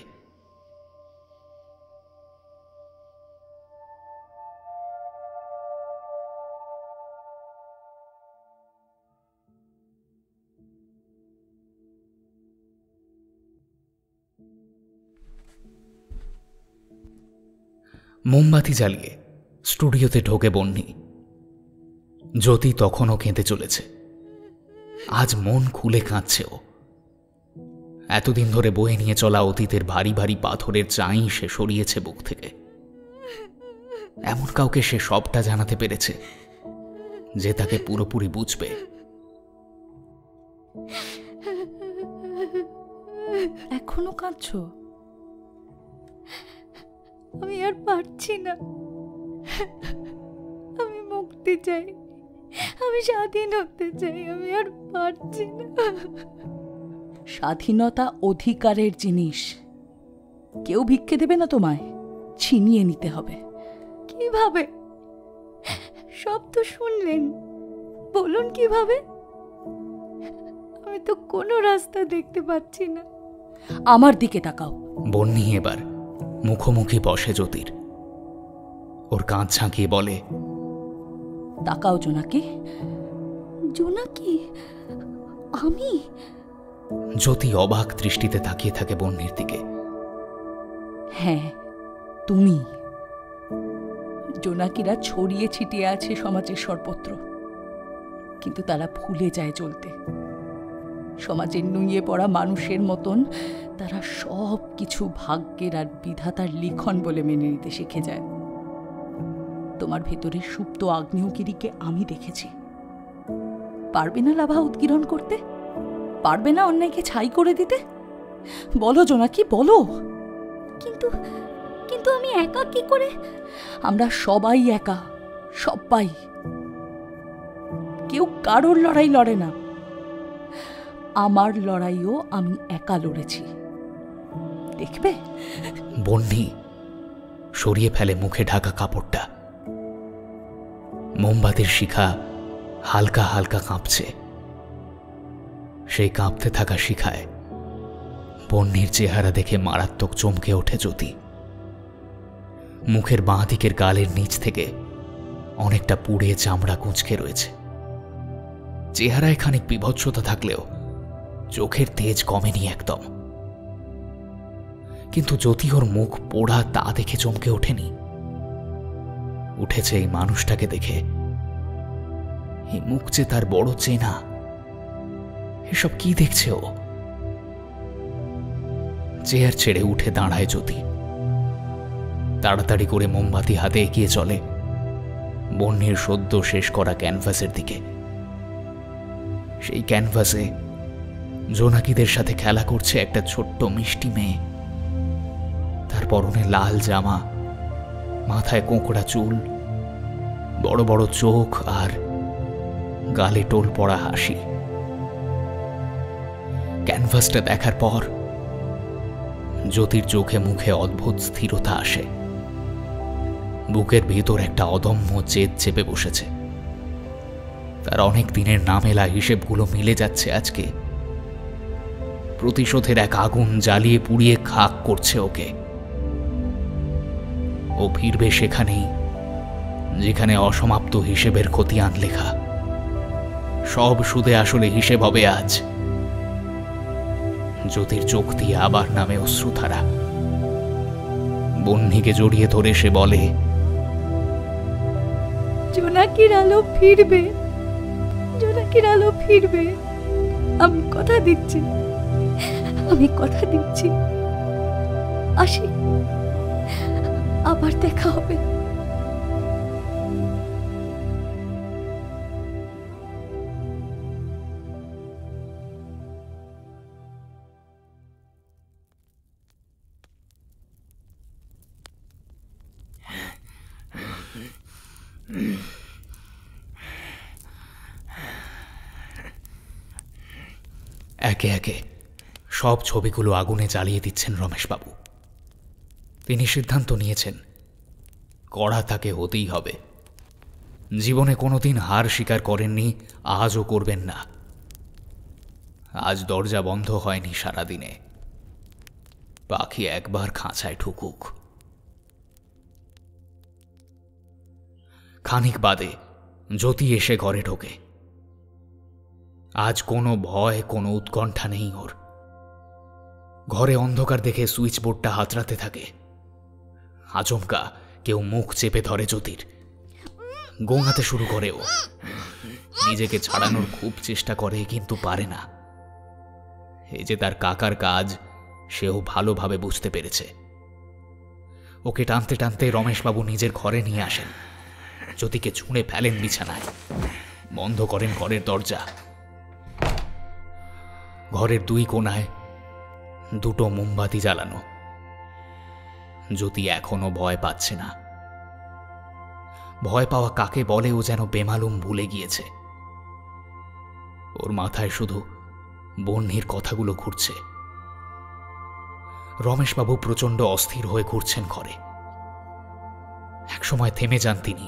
মোমবাতি জ্বালিয়ে স্টুডিওতে ঢোকে বন্যি। জ্যোতি তখনও কেঁদে চলেছে। আজ মন খুলে কাঁদছে ও। এতদিন ধরে বয়ে নিয়ে চলা অতীতের ভারী ভারী পাথরের চাই সে সরিয়েছে বুক থেকে। এমন কাউকে সে সবটা জানাতে পেরেছে যে তাকে পুরোপুরি বুঝবে। এখনো কাঁদছো? আমি আর পারছি না। আমি মুক্তি চাই, আমি স্বাধীন হতে চাই। আমি আর পারছি না। স্বাধীনতা অধিকারের জিনিস। কেউ ভিক্ষে দেবে না তোমায়, ছিনিয়ে নিতে হবে। কিভাবে? সব তো শুনলেন, বলুন কিভাবে? আমি তো কোনো রাস্তা দেখতে পাচ্ছি না। আমার দিকে তাকাও। বন্যি এবার মুখোমুখি বসে জ্যোতির। ওর কাঁধ ঝাঁকিয়ে বলে, তাকাও জোনাকি। জোনাকি? আমি? জ্যোতি অবাক দৃষ্টিতে তাকিয়ে থাকে বন্যির দিকে। হ্যাঁ, তুমি। জোনাকিরা ছড়িয়ে ছিটিয়ে আছে সমাজের সর্বত্র, কিন্তু তারা ভুলে যায় চলতে। সমাজের নুইয়ে পড়া মানুষের মতন তারা সব কিছু ভাগ্যের আর বিধাতার লিখন বলে মেনে নিতে শিখে যায়। তোমার ভেতরে সুপ্ত আগ্নেয়গিরিকে আমি দেখেছি। পারবে না লাভা উৎগীরণ করতে? পারবে না অন্যায়কে ছাই করে দিতে? বলো জোনাকি, বলো। কিন্তু কিন্তু আমি একা কি করে? আমরা সবাই একা, সবাই। কেউ কারোর লড়াই লড়ে না। আমার লড়াইও আমি একা লড়েছি, দেখবে? বন্যি সরিয়ে ফেলে মুখে ঢাকা কাপড়টা। মোমবাতির শিখা হালকা হালকা কাঁপছে। সেই কাঁপতে থাকা শিখায় বন্যির চেহারা দেখে মারাত্মক চমকে ওঠে জ্যোতি। মুখের বাঁ দিকের গালের নিচ থেকে অনেকটা পুড়ে চামড়া কুঁচকে রয়েছে। চেহারায় খানিক বিভৎসতা থাকলেও চোখের তেজ কমেনি একদম। কিন্তু জ্যোতি ওর মুখ পোড়া তা দেখে চমকে ওঠেনি। উঠেছে এই মানুষটাকে দেখে। এই মুখ যে তার বড় চেনা। এসব কি দেখছে ও? চেয়ার ছেড়ে উঠে দাঁড়ায় জ্যোতি। তাড়াতাড়ি করে মোমবাতি হাতে এগিয়ে চলে বন্যের সদ্য শেষ করা ক্যানভাসের দিকে। সেই ক্যানভাসে জোনাকিদের সাথে খেলা করছে একটা ছোট্ট মিষ্টি মেয়ে। তার পরনে লাল জামা, মাথায় কোঁকড়া চুল, বড় বড় চোখ আর গালে টোল পড়া হাসি। ক্যানভাসটা দেখার পর জ্যোতির চোখে মুখে অদ্ভুত স্থিরতা আসে। বুকের ভেতর একটা অদম্য জেদ চেপে বসেছে। তার অনেক দিনের নামেলা হিসেবগুলো মিলে যাচ্ছে আজকে। প্রতিশোধের এক আগুন জ্বালিয়ে পুড়িয়ে খাক করছে ওকে। ও ফিরবে সেখানেই যেখানে অসমাপ্ত হিসেবের খতিয়ান লেখা। সব সুদে আসলে হিসেব হবে আজ। জ্যোতির চোখ দিয়ে আবার নামে অশ্রুধারা। বন্যিকে জড়িয়ে ধরে সে বলে, জোনাকির আলো ফিরবে, জোনাকির আলো ফিরবে। আমি কথা দিচ্ছি, আমি কথা দিচ্ছি। আসি, আবার দেখা হবে। একে একে সব ছবিগুলো আগুনে জ্বালিয়ে দিচ্ছেন রমেশবাবু। তিনি সিদ্ধান্ত নিয়েছেন কড়া তাকে হতেই হবে। জীবনে কোনোদিন হার স্বীকার করেননি, আজও করবেন না। আজ দরজা বন্ধ হয়নি সারাদিনে। পাখি একবার খাঁচায় ঢুকুক। খানিক বাদে জ্যোতি এসে ঘরে ঢোকে। আজ কোনো ভয়, কোনো উৎকণ্ঠা নেই ওর। ঘরে অন্ধকার দেখে সুইচ বোর্ডটা হাতড়াতে থাকে। আচমকা কেউ মুখ চেপে ধরে জ্যোতির। গোঙাতে শুরু করে ও। নিজেকে ছাড়ানোর খুব চেষ্টা করে, কিন্তু পারে না। এই যে তার কাকার কাজ, সেও ভালোভাবে বুঝতে পেরেছে। ওকে টানতে টানতে রমেশবাবু নিজের ঘরে নিয়ে আসেন। জ্যোতিকে ছুঁড়ে ফেলেন বিছানায়। বন্ধ করেন ঘরের দরজা। ঘরের দুই কোণায় দুটো মোমবাতি জ্বালানো। জ্যোতি এখনো ভয় পাচ্ছে না। ভয় পাওয়া কাকে বলে ও যেন বেমালুম ভুলে গিয়েছে। ওর মাথায় শুধু বন্যির কথাগুলো ঘুরছে। রমেশবাবু প্রচণ্ড অস্থির হয়ে ঘুরছেন ঘরে। একসময় থেমে যান তিনি।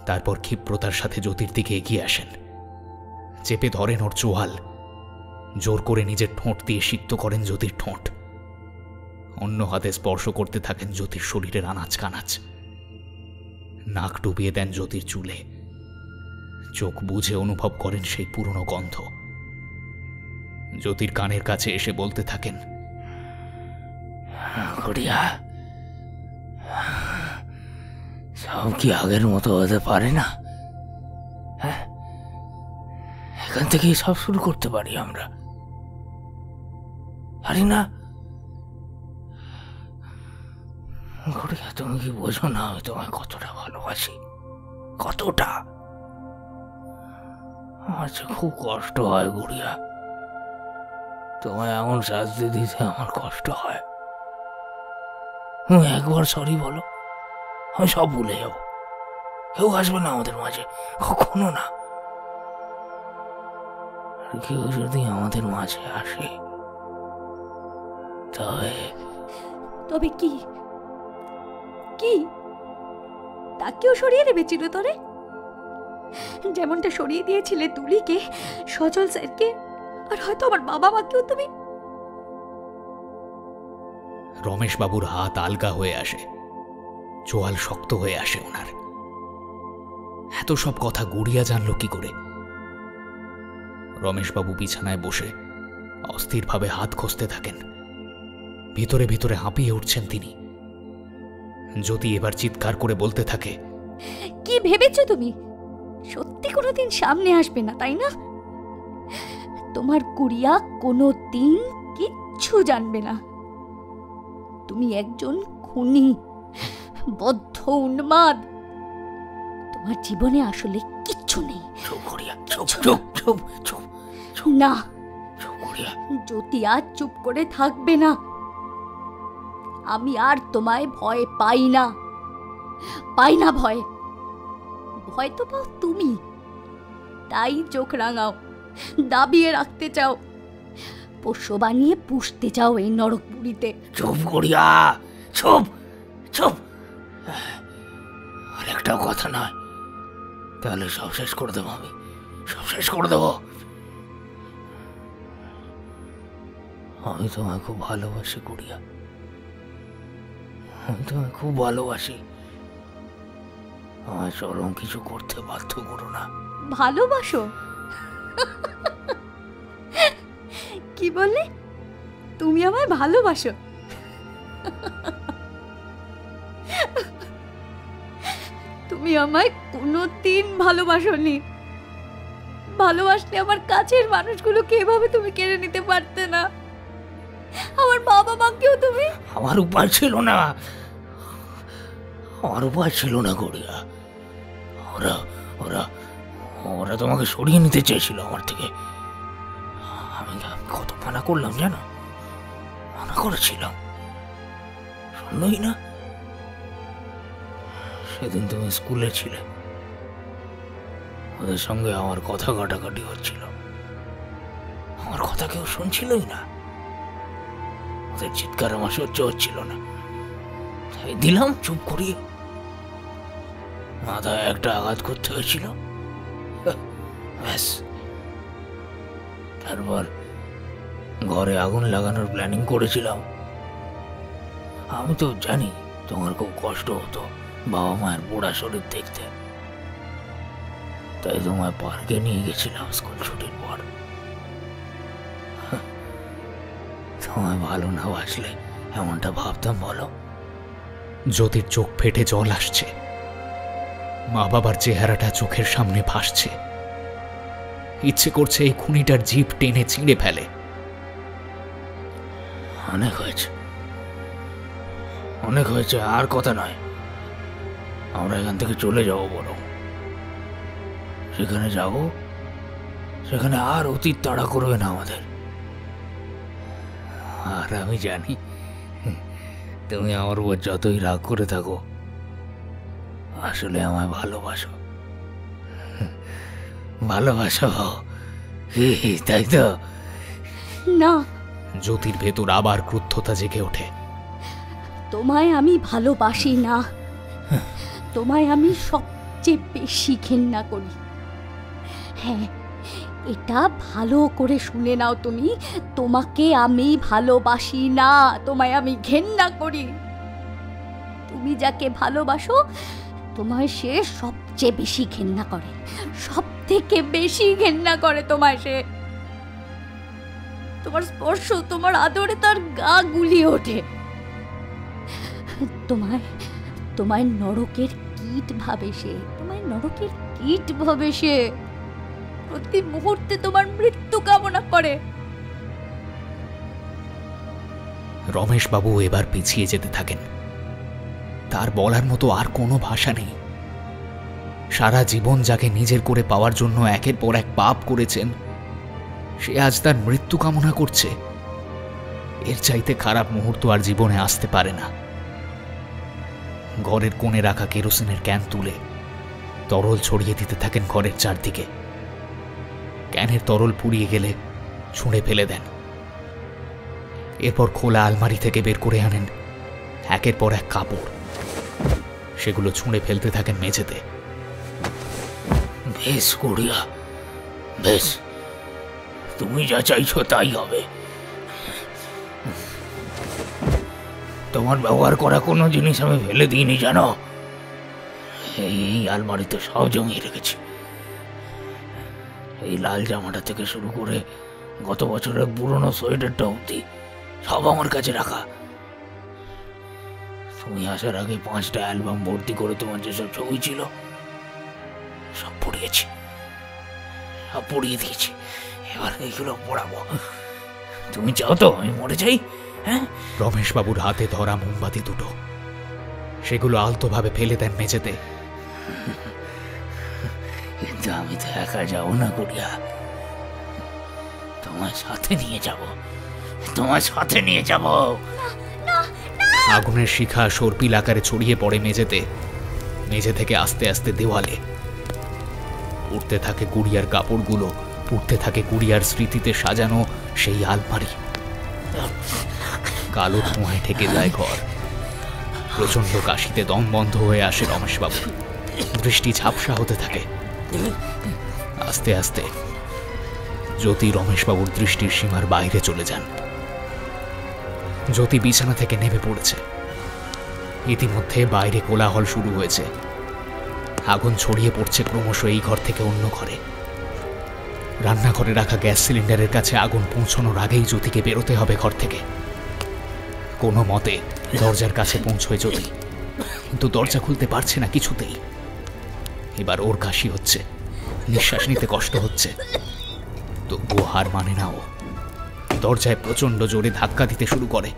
তারপর ক্ষিপ্রতার সাথে জ্যোতির দিকে এগিয়ে আসেন। চেপে ধরেন ওর চোয়াল। জোর করে নিজের ঠোঁট দিয়ে সিক্ত করেন জ্যোতির ঠোঁট। অন্য হাতে স্পর্শ করতে থাকেন জ্যোতির শরীরের আনাচ কানাচ। নাক ডুবিয়ে দেন জ্যোতির চুলে। চোখ বুঝে অনুভব করেন সেই পুরনো গন্ধ। জ্যোতির কানের কাছে এসে বলতে থাকেন, ঘড়িয়া, সব কি আগের মতো হতে পারে না? হ্যাঁ, এখান থেকেই সব শুরু করতে পারি আমরা, পারি না? ঘড়িয়া, তুমি কি বোঝো না আমি তোমায় কতটা ভালোবাসি? কতটা? আমার যে খুব কষ্ট হয় গুড়িয়া। তোমায় এমন শাস্তি দিতে আমার কষ্ট হয়। তুমি একবার সরি বলো, আমি সব ভুলে যাব। কেউ আসবে না আমাদের মাঝে, কখনো না। আর কেউ যদি আমাদের মাঝে আসে, তবে কি কি তাকেও সরিয়ে দেবে চিরতরে? যেমনটা সরিয়ে দিয়েছিলে তুলিকে, সজল স্যারকে, আর হয়তো আমার বাবা মাকেও তুমি। রমেশবাবুর হাত আলগা হয়ে আসে। চোয়াল শক্ত হয়ে আসে ওনার। এত সব কথা গুড়িয়া জানল কি করে? রমেশবাবু বিছানায় বসে অস্থিরভাবে হাত ঘষতে থাকেন। ভিতরে ভিতরে হাঁপিয়ে উঠছেন তিনি। জ্যোতি এবার চিৎকার করে বলতে থাকে, কি ভেবেছো তুমি? সত্যি কোনোদিন সামনে আসবে না, তাই না? তোমার গুড়িয়া কোনোদিন কিচ্ছু জানবে না, তুমি একজন খুনি, বদ্ধ উন্মাদ। তোমার জীবনে আসলে কিচ্ছু নেই। চুপ করিয়া, চুপ চুপ চুপ চুপ চুপ না, চুপ করিয়া। জ্যোতি আর চুপ করে থাকবে না। আমি আর তোমায় ভয় পাই না, পাই না ভয়। ভয় তো পাও তুমি, তাই চোখ রাঙাও, দাবিয়ে রাখতে চাও, পোষ্য বানিয়ে পুষতে চাও এই নরকপুরীতে। চুপ করিয়া, চুপ চুপ। আর একটাও কথা নয়, তাহলে সব শেষ করে দেবো আমি, সব শেষ করে দেবো। আমি তোমায় খুব ভালোবাসি গুড়িয়া, আমি তোমায় খুব ভালোবাসি। আমার চরম কিছু করতে বাধ্য করো না। ভালোবাসো? কি বললে? তুমি আমায় ভালোবাসো? তুমি আমায় কোনোদিন ভালোবাসোনি। ভালোবাসলে আমার কাছের মানুষগুলোকে এভাবে তুমি কেড়ে নিতে পারতে না। আমার বাবা মাকেও তুমি। আমার উপায় ছিল না, আমার উপায় ছিল না গড়িয়া। ওরা ওরা ওরা তোমাকে সরিয়ে নিতে চেয়েছিল আমার থেকে। আমি কত মানা করলাম জানো, মানা করেছিলাম, শুনলই না। সেদিন তুমি স্কুলে ছিলে, ওদের সঙ্গে আমার কথা কাটাকাটি হচ্ছিল, আমার কথা কেউ শুনছিলই না। ওদের চিৎকার আমার সহ্য হচ্ছিল না, তাই দিলাম চুপ করিয়ে। মাথায় একটা আঘাত করতে হয়েছিল, ব্যাস। তারপর ঘরে আগুন লাগানোর প্ল্যানিং করেছিলাম। আমি তো জানি তোমার খুব কষ্ট হতো বাবা মায়ের পোড়া শরীর দেখতে, তাই তোমায় পার্কে নিয়ে গেছিলাম স্কুল ছুটির পর। তোমায় ভালো না বাসলে এমনটা ভাবতাম বলো? জ্যোতির চোখ ফেটে জল আসছে, মা বাবার চেহারাটা চোখের সামনে ভাসছে। ইচ্ছে করছে এই খুনিটার জিভ টেনে ছিঁড়ে ফেলে। অনেক হয়েছে, অনেক হয়েছে, আর কথা নয়। আমরা এখান থেকে চলে যাব, বরং সেখানে যাব, সেখানে আর অতীত তাড়া করবে না আমাদের। আর আমি জানি তুমি আমার উপর যতই রাগ করে থাকো, আসলে আমায় ভালোবাসো, ভালোবাসো, তাই তো? না, জ্যোতির ভেতর আবার ক্রুদ্ধতা জেগে ওঠে। তোমায় আমি ভালোবাসি না, তোমায় আমি সবচেয়ে বেশি ঘেন্না করি। হ্যাঁ, এটা ভালো করে শুনে নাও তুমি, তোমাকে আমি ভালোবাসি না, তোমায় আমি ঘেন্না করি। তুমি যাকে ভালোবাসো, তোমায় সে সবচেয়ে বেশি ঘেন্না করে, সব থেকে বেশি ঘেন্না করে তোমায় সে। তোমার স্পর্শ, তোমার আদরে তার গা গুলিয়ে ওঠে। তোমায় তোমায় নরকের কীট ভাবে সে, তোমায় নরকের কীট ভাবে সে। প্রতি মুহূর্তে তোমার মৃত্যু কামনা করে। রমেশবাবু এবার পিছিয়ে যেতে থাকেন। তার বলার মতো আর কোনো ভাষা নেই। সারা জীবন যাকে নিজের করে পাওয়ার জন্য একের পর এক পাপ করেছেন, সে আজ তার মৃত্যু কামনা করছে। এর চাইতে খারাপ মুহূর্ত আর জীবনে আসতে পারে না। ঘরের কোণে রাখা কেরোসিনের ক্যান তুলে তরল ছড়িয়ে দিতে থাকেন ঘরের চারদিকে। ক্যানের তরল পুড়িয়ে গেলে ছুঁড়ে ফেলে দেন। এরপর খোলা আলমারি থেকে বের করে আনেন একের পর এক কাপড়, সেগুলো ছুঁড়ে ফেলতে থাকেন মেঝেতে। বেশ গুড়িয়া, বেশ, তুমি যা চাইছো তাই হবে। তোমার ব্যবহার করা কোনো জিনিস আমি ফেলে দিইনি জানো। এই আলমারিতে সব জমিয়ে রেখেছি। এই লাল জামাটা থেকে শুরু করে গত বছরের পুরনো সোয়েটারটা অবধি সব আমার কাছে রাখা। তুমি আসার আগে 5টা অ্যালবাম ভর্তি করে তোমার যেসব ছবি ছিল সব পড়িয়েছি, সব পড়িয়ে দিয়েছি। এবার এইগুলো পড়াবো। তুমি চাও তো আমি মরে যাই? হ্যাঁ? রমেশবাবুর হাতে ধরা মোমবাতি দুটো, সেগুলো আলতোভাবে ফেলে দেন মেঝেতে। কিন্তু আমি তো একা যাবো না গুড়িয়া, তোমার সাথে নিয়ে যাব, তোমার সাথে নিয়ে যাব। আগুনের শিখা সর্পিল আকারে ছড়িয়ে পড়ে মেঝেতে, মেঝে থেকে আস্তে আস্তে দেওয়ালে। উঠতে থাকে গুড়িয়ার কাপড়গুলো, উঠতে থাকে গুড়িয়ার স্মৃতিতে সাজানো সেই আলমারি। কালো ধোঁয়ায় ঢেকে যায় ঘর। প্রচন্ড কাশিতে দম বন্ধ হয়ে আসে রমেশবাবু, দৃষ্টি ঝাপসা হতে থাকে। আস্তে আস্তে জ্যোতি রমেশবাবুর দৃষ্টির সীমার বাইরে চলে যান। জ্যোতি বিছানা থেকে নেমে পড়েছে। ইতিমধ্যে বাইরে কোলাহল শুরু হয়েছে। আগুন ছড়িয়ে পড়ছে ক্রমশ এই ঘর থেকে অন্য ঘরে। রান্নাঘরে রাখা গ্যাস সিলিন্ডারের কাছে আগুন পৌঁছানোর আগেই জ্যোতিকে বেরোতে হবে ঘর থেকে। কোনো মতে দরজার কাছে পৌঁছয় জ্যোতি, কিন্তু দরজা খুলতে পারছে না কিছুতেই। এবার ওর কাশি হচ্ছে, নিঃশ্বাস নিতে কষ্ট হচ্ছে, তবুও হার মানে না ও। দরজায় প্রচন্ড জোরে ধাক্কা দিতে শুরু করে।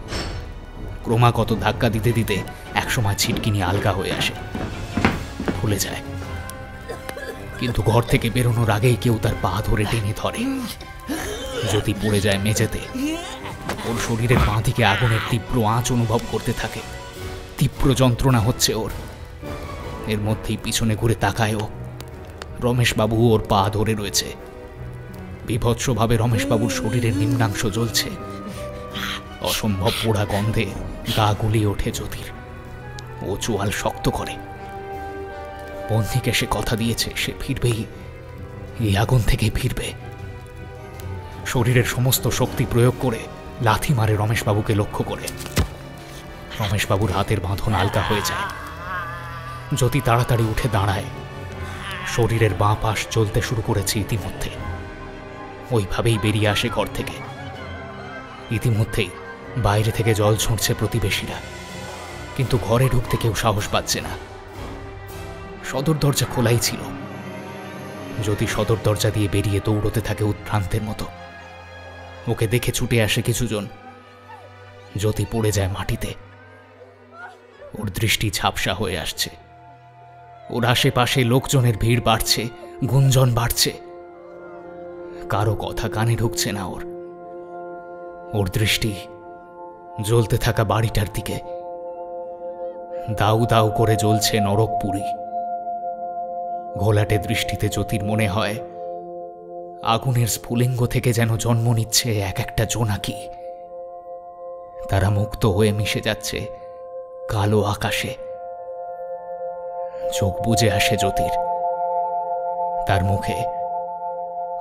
ক্রমাগত ধাক্কা দিতে দিতে একসময় ছিটকিনি আলগা হয়ে আসে, খুলে যায়। কিন্তু ঘর থেকে বেরোনোর আগেই কেউ তার পা ধরে টেনে ধরে। জ্যোতি পড়ে যায় মেঝেতে। ওর শরীরের বাঁ দিকে আগুনের তীব্র আঁচ অনুভব করতে থাকে। তীব্র যন্ত্রণা হচ্ছে ওর। এর মধ্যেই পিছনে ঘুরে তাকায় ও। রমেশবাবু ওর পা ধরে রয়েছে। বিভৎসভাবে রমেশবাবুর শরীরের নিম্নাংশ জ্বলছে। অসম্ভব পোড়া গন্ধে গা গুলিয়ে ওঠে জ্যোতির। ও চোয়াল শক্ত করে। বন্ধিকে সে কথা দিয়েছে, সে ফিরবেই, এই আগুন থেকে ফিরবে। শরীরের সমস্ত শক্তি প্রয়োগ করে লাথি মারে রমেশবাবুকে লক্ষ্য করে। রমেশবাবুর হাতের বাঁধন আলগা হয়ে যায়। জ্যোতি তাড়াতাড়ি উঠে দাঁড়ায়। শরীরের বাঁ পাশ জ্বলতে শুরু করেছে ইতিমধ্যে। ওইভাবেই বেরিয়ে আসে ঘর থেকে। ইতিমধ্যেই বাইরে থেকে জল ছুঁড়ছে প্রতিবেশীরা, কিন্তু ঘরে ঢুকতে কেউ সাহস পাচ্ছে না। সদর দরজা খোলাই ছিল। জ্যোতি সদর দরজা দিয়ে বেরিয়ে দৌড়তে থাকে উৎভ্রান্তের মতো। ওকে দেখে ছুটে আসে কিছুজন। জ্যোতি পড়ে যায় মাটিতে। ওর দৃষ্টি ঝাপসা হয়ে আসছে। ওর আশেপাশে লোকজনের ভিড় বাড়ছে, গুঞ্জন বাড়ছে। কারো কথা কানে ঢুকছে না ওর। ওর দৃষ্টি জ্বলতে থাকা বাড়িটার দিকে। দাউ দাউ করে জ্বলছে নরকপুরী। ঘোলাটে দৃষ্টিতে জ্যোতির মনে হয় আগুনের স্ফুলিঙ্গ থেকে যেন জন্ম নিচ্ছে এক একটা জোনাকি। তারা মুক্ত হয়ে মিশে যাচ্ছে কালো আকাশে। চোখ বুজে আসে জ্যোতির। তার মুখে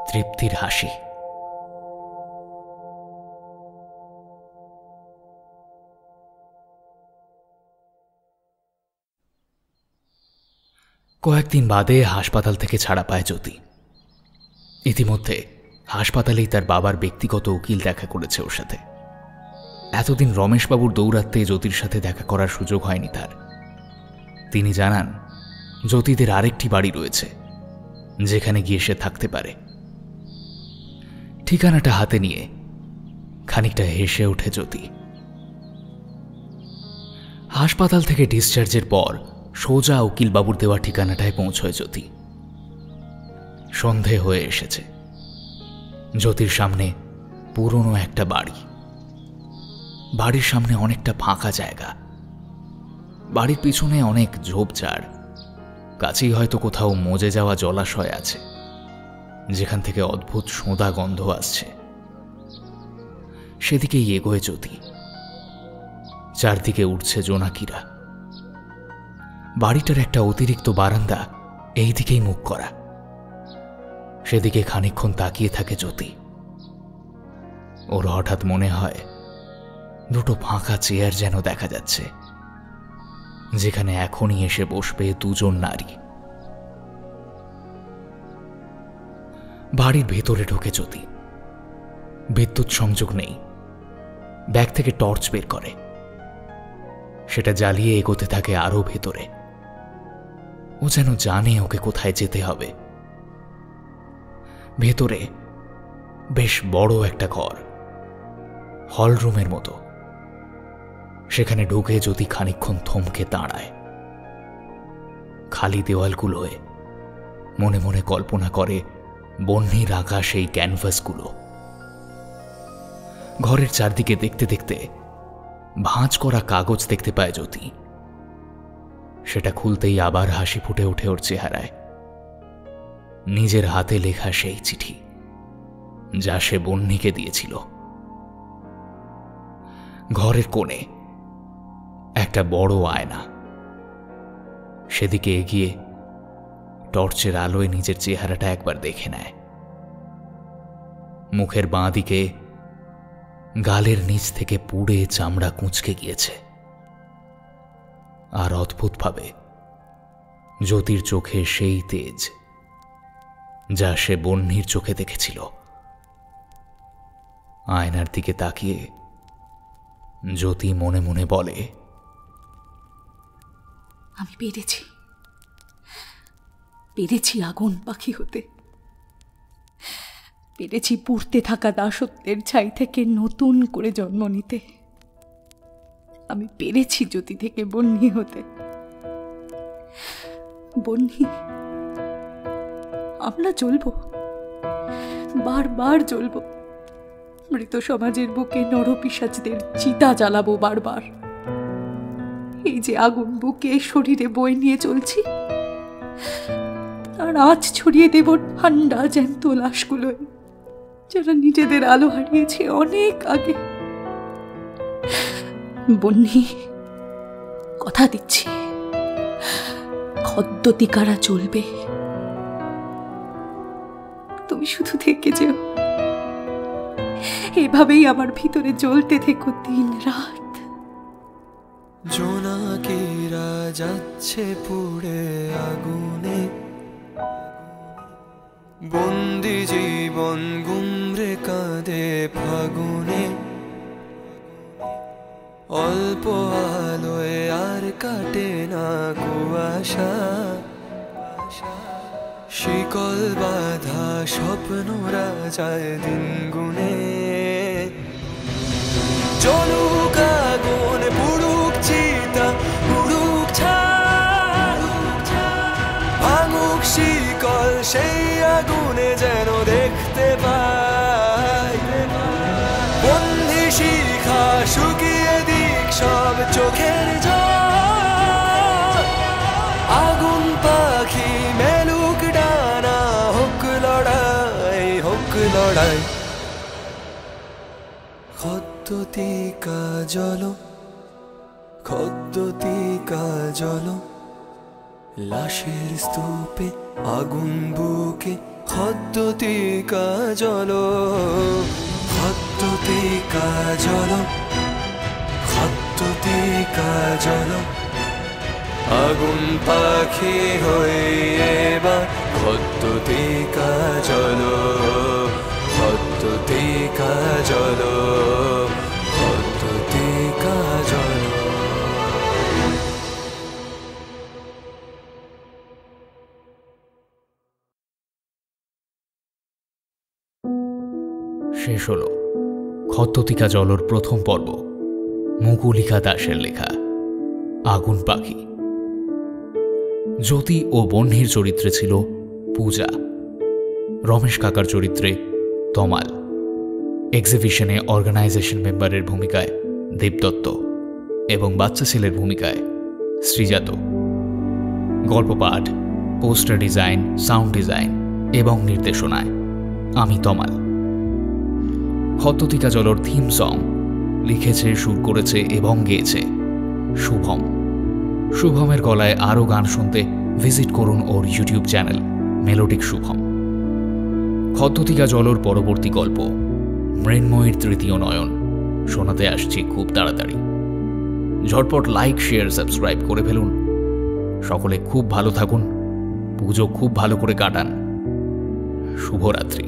তৃপ্তির হাসি। কয়েকদিন বাদে হাসপাতাল থেকে ছাড়া পায় জ্যোতি। ইতিমধ্যে হাসপাতালেই তার বাবার ব্যক্তিগত উকিল দেখা করেছে ওর সাথে। এতদিন রমেশবাবুর দৌরাত্মে জ্যোতির সাথে দেখা করার সুযোগ হয়নি তার। তিনি জানান জ্যোতিদের আরেকটি বাড়ি রয়েছে, যেখানে গিয়ে সে থাকতে পারে। ঠিকানাটা হাতে নিয়ে খানিকটা হেসে ওঠে জ্যোতি। হাসপাতাল থেকে ডিসচার্জের পর সোজা উকিলবাবুর দেওয়া ঠিকানাটায় পৌঁছয় জ্যোতি। সন্ধে হয়ে এসেছে। জ্যোতির সামনে পুরনো একটা বাড়ি। বাড়ির সামনে অনেকটা ফাঁকা জায়গা। বাড়ির পিছনে অনেক ঝোপঝাড়। কাছেই হয়তো কোথাও মজে যাওয়া জলাশয় আছে, যেখান থেকে অদ্ভুত সোঁদা গন্ধ আসছে। সেদিকেই এগোয় জ্যোতি। চারদিকে উঠছে জোনাকিরা। বাড়িটার একটা অতিরিক্ত বারান্দা এই দিকেই মুখ করা। সেদিকে খানিকক্ষণ তাকিয়ে থাকে জ্যোতি। ওর হঠাৎ মনে হয় দুটো ফাঁকা চেয়ার যেন দেখা যাচ্ছে, যেখানে এখনই এসে বসবে দুজন নারী। বাড়ির ভেতরে ঢোকে জ্যোতি। বিদ্যুৎ সংযোগ নেই। ব্যাগ থেকে টর্চ বের করে। সেটা জ্বালিয়ে এগোতে থাকে আরো ভেতরে। ও যেন জানে ওকে কোথায় যেতে হবে। ভেতরে বেশ বড় একটা ঘর, হল রুমের মতো, সেখানে ঢুকে জ্যোতি খানিকক্ষণ থমকে দাঁড়ায়। খালি দেওয়ালগুলোয় মনে মনে কল্পনা করে বন্যির আঁকা সেই ক্যানভাসগুলো। ঘরের চারদিকে দেখতে দেখতে ভাঁজ করা কাগজ দেখতে পায় জ্যোতি। সেটা খুলতেই আবার হাসি ফুটে ওঠে ওর চেহারায়। নিজের হাতে লেখা সেই চিঠি যা সে বন্যিকে দিয়েছিল। ঘরের কোণে একটা বড় আয়না। সেদিকে এগিয়ে টর্চের আলোয় নিজের চেহারাটা একবার দেখে নেয়। মুখের বাঁ দিকে গালের নিচ থেকে পুড়ে চামড়া কুঁচকে গিয়েছে। আর অদ্ভুতভাবে জ্যোতির চোখে সেই তেজ যা সে বন্যির চোখে দেখেছিল। আয়নার দিকে তাকিয়ে জ্যোতি মনে মনে বলে, আমি পেরেছি আগুন পাখি হতে, পেরেছি পুড়তে থাকা দাসত্বের ছাই থেকে নতুন করে জন্ম নিতে। আমি পেরেছি জ্যোতি থেকে বন্যি হতে। বন্যি, আমরা জ্বলবো, বারবার জ্বলবো। মৃত সমাজের বুকে নরপিশাচদের চিতা জ্বালাবো বারবার। এই যে আগুন বুকে শরীরে বয়ে নিয়ে চলছি, তার আঁচ ছড়িয়ে দেব ঠান্ডা জ্যান্ত লাশগুলোয়, যারা নিজেদের আলো হারিয়েছে অনেক আগে। বন্যি, কথা দিচ্ছি, খদ্দতিকারা চলবে। তুমি শুধু থেকে যেও, এভাবেই আমার ভিতরে জ্বলতে থেকো দিন রাত। জোনাকিরা যাচ্ছে পুড়ে আগুনে, বন্দি জীবন গুমরে কাঁদে ফাগুনে। অল্প আলোয় আর কাটে না কুয়াশা, শিকল বাঁধা স্বপ্নরা যায় দিন গুনে। চলুক আগুন, পুড়ুক চিতা, উড়ুক ছাই, ভাঙুক শিকল, সেই আগুনে যেন দেখতে পাই। বন্দি শিখা শুকিয়ে দিক সব চোখের জল। আগুন পাখি মেলুক ডানা, হোক লড়াই, হোক লড়াই। খদ্দতিকা জল, খদ্দতিকা জল, লাশের স্তূপে আগুন বুকে। খদ্দতিকা জল, খদ্দতিকা জল, খদ্দতিকা জল। আগুন পাখি হয়ে এবার খদ্দতিকা জল, খদ্দতিকা জল, খদ্দতিকা জল। শেষ হল খদ্দতিকা জলর প্রথম পর্ব, মুকুলিকা দাসের লেখা আগুন পাখি। জ্যোতি ও বন্যির চরিত্রে ছিল পূজা, রমেশ কাকার চরিত্রে তমাল, এক্সিবিশনে অর্গানাইজেশন মেম্বারের ভূমিকায় দেবদত্ত এবং বাচ্চা ছেলের ভূমিকায় শ্রীজাত। গল্প পাঠ, পোস্টার ডিজাইন, সাউন্ড ডিজাইন এবং নির্দেশনায় আমি তমাল। খদ্দতিকা জলর থিম সং লিখেছে, সুর করেছে এবং গেয়েছে শুভম। শুভমের গলায় আরও গান শুনতে ভিজিট করুন ওর ইউটিউব চ্যানেল মেলোডিক শুভম। খদ্দতিকা জলর পরবর্তী গল্প মৃন্ময়ীর তৃতীয় নয়ন শোনাতে আসছি খুব তাড়াতাড়ি। ঝটপট লাইক, শেয়ার, সাবস্ক্রাইব করে ফেলুন। সকলে খুব ভালো থাকুন, পুজো খুব ভালো করে কাটান। শুভরাত্রি।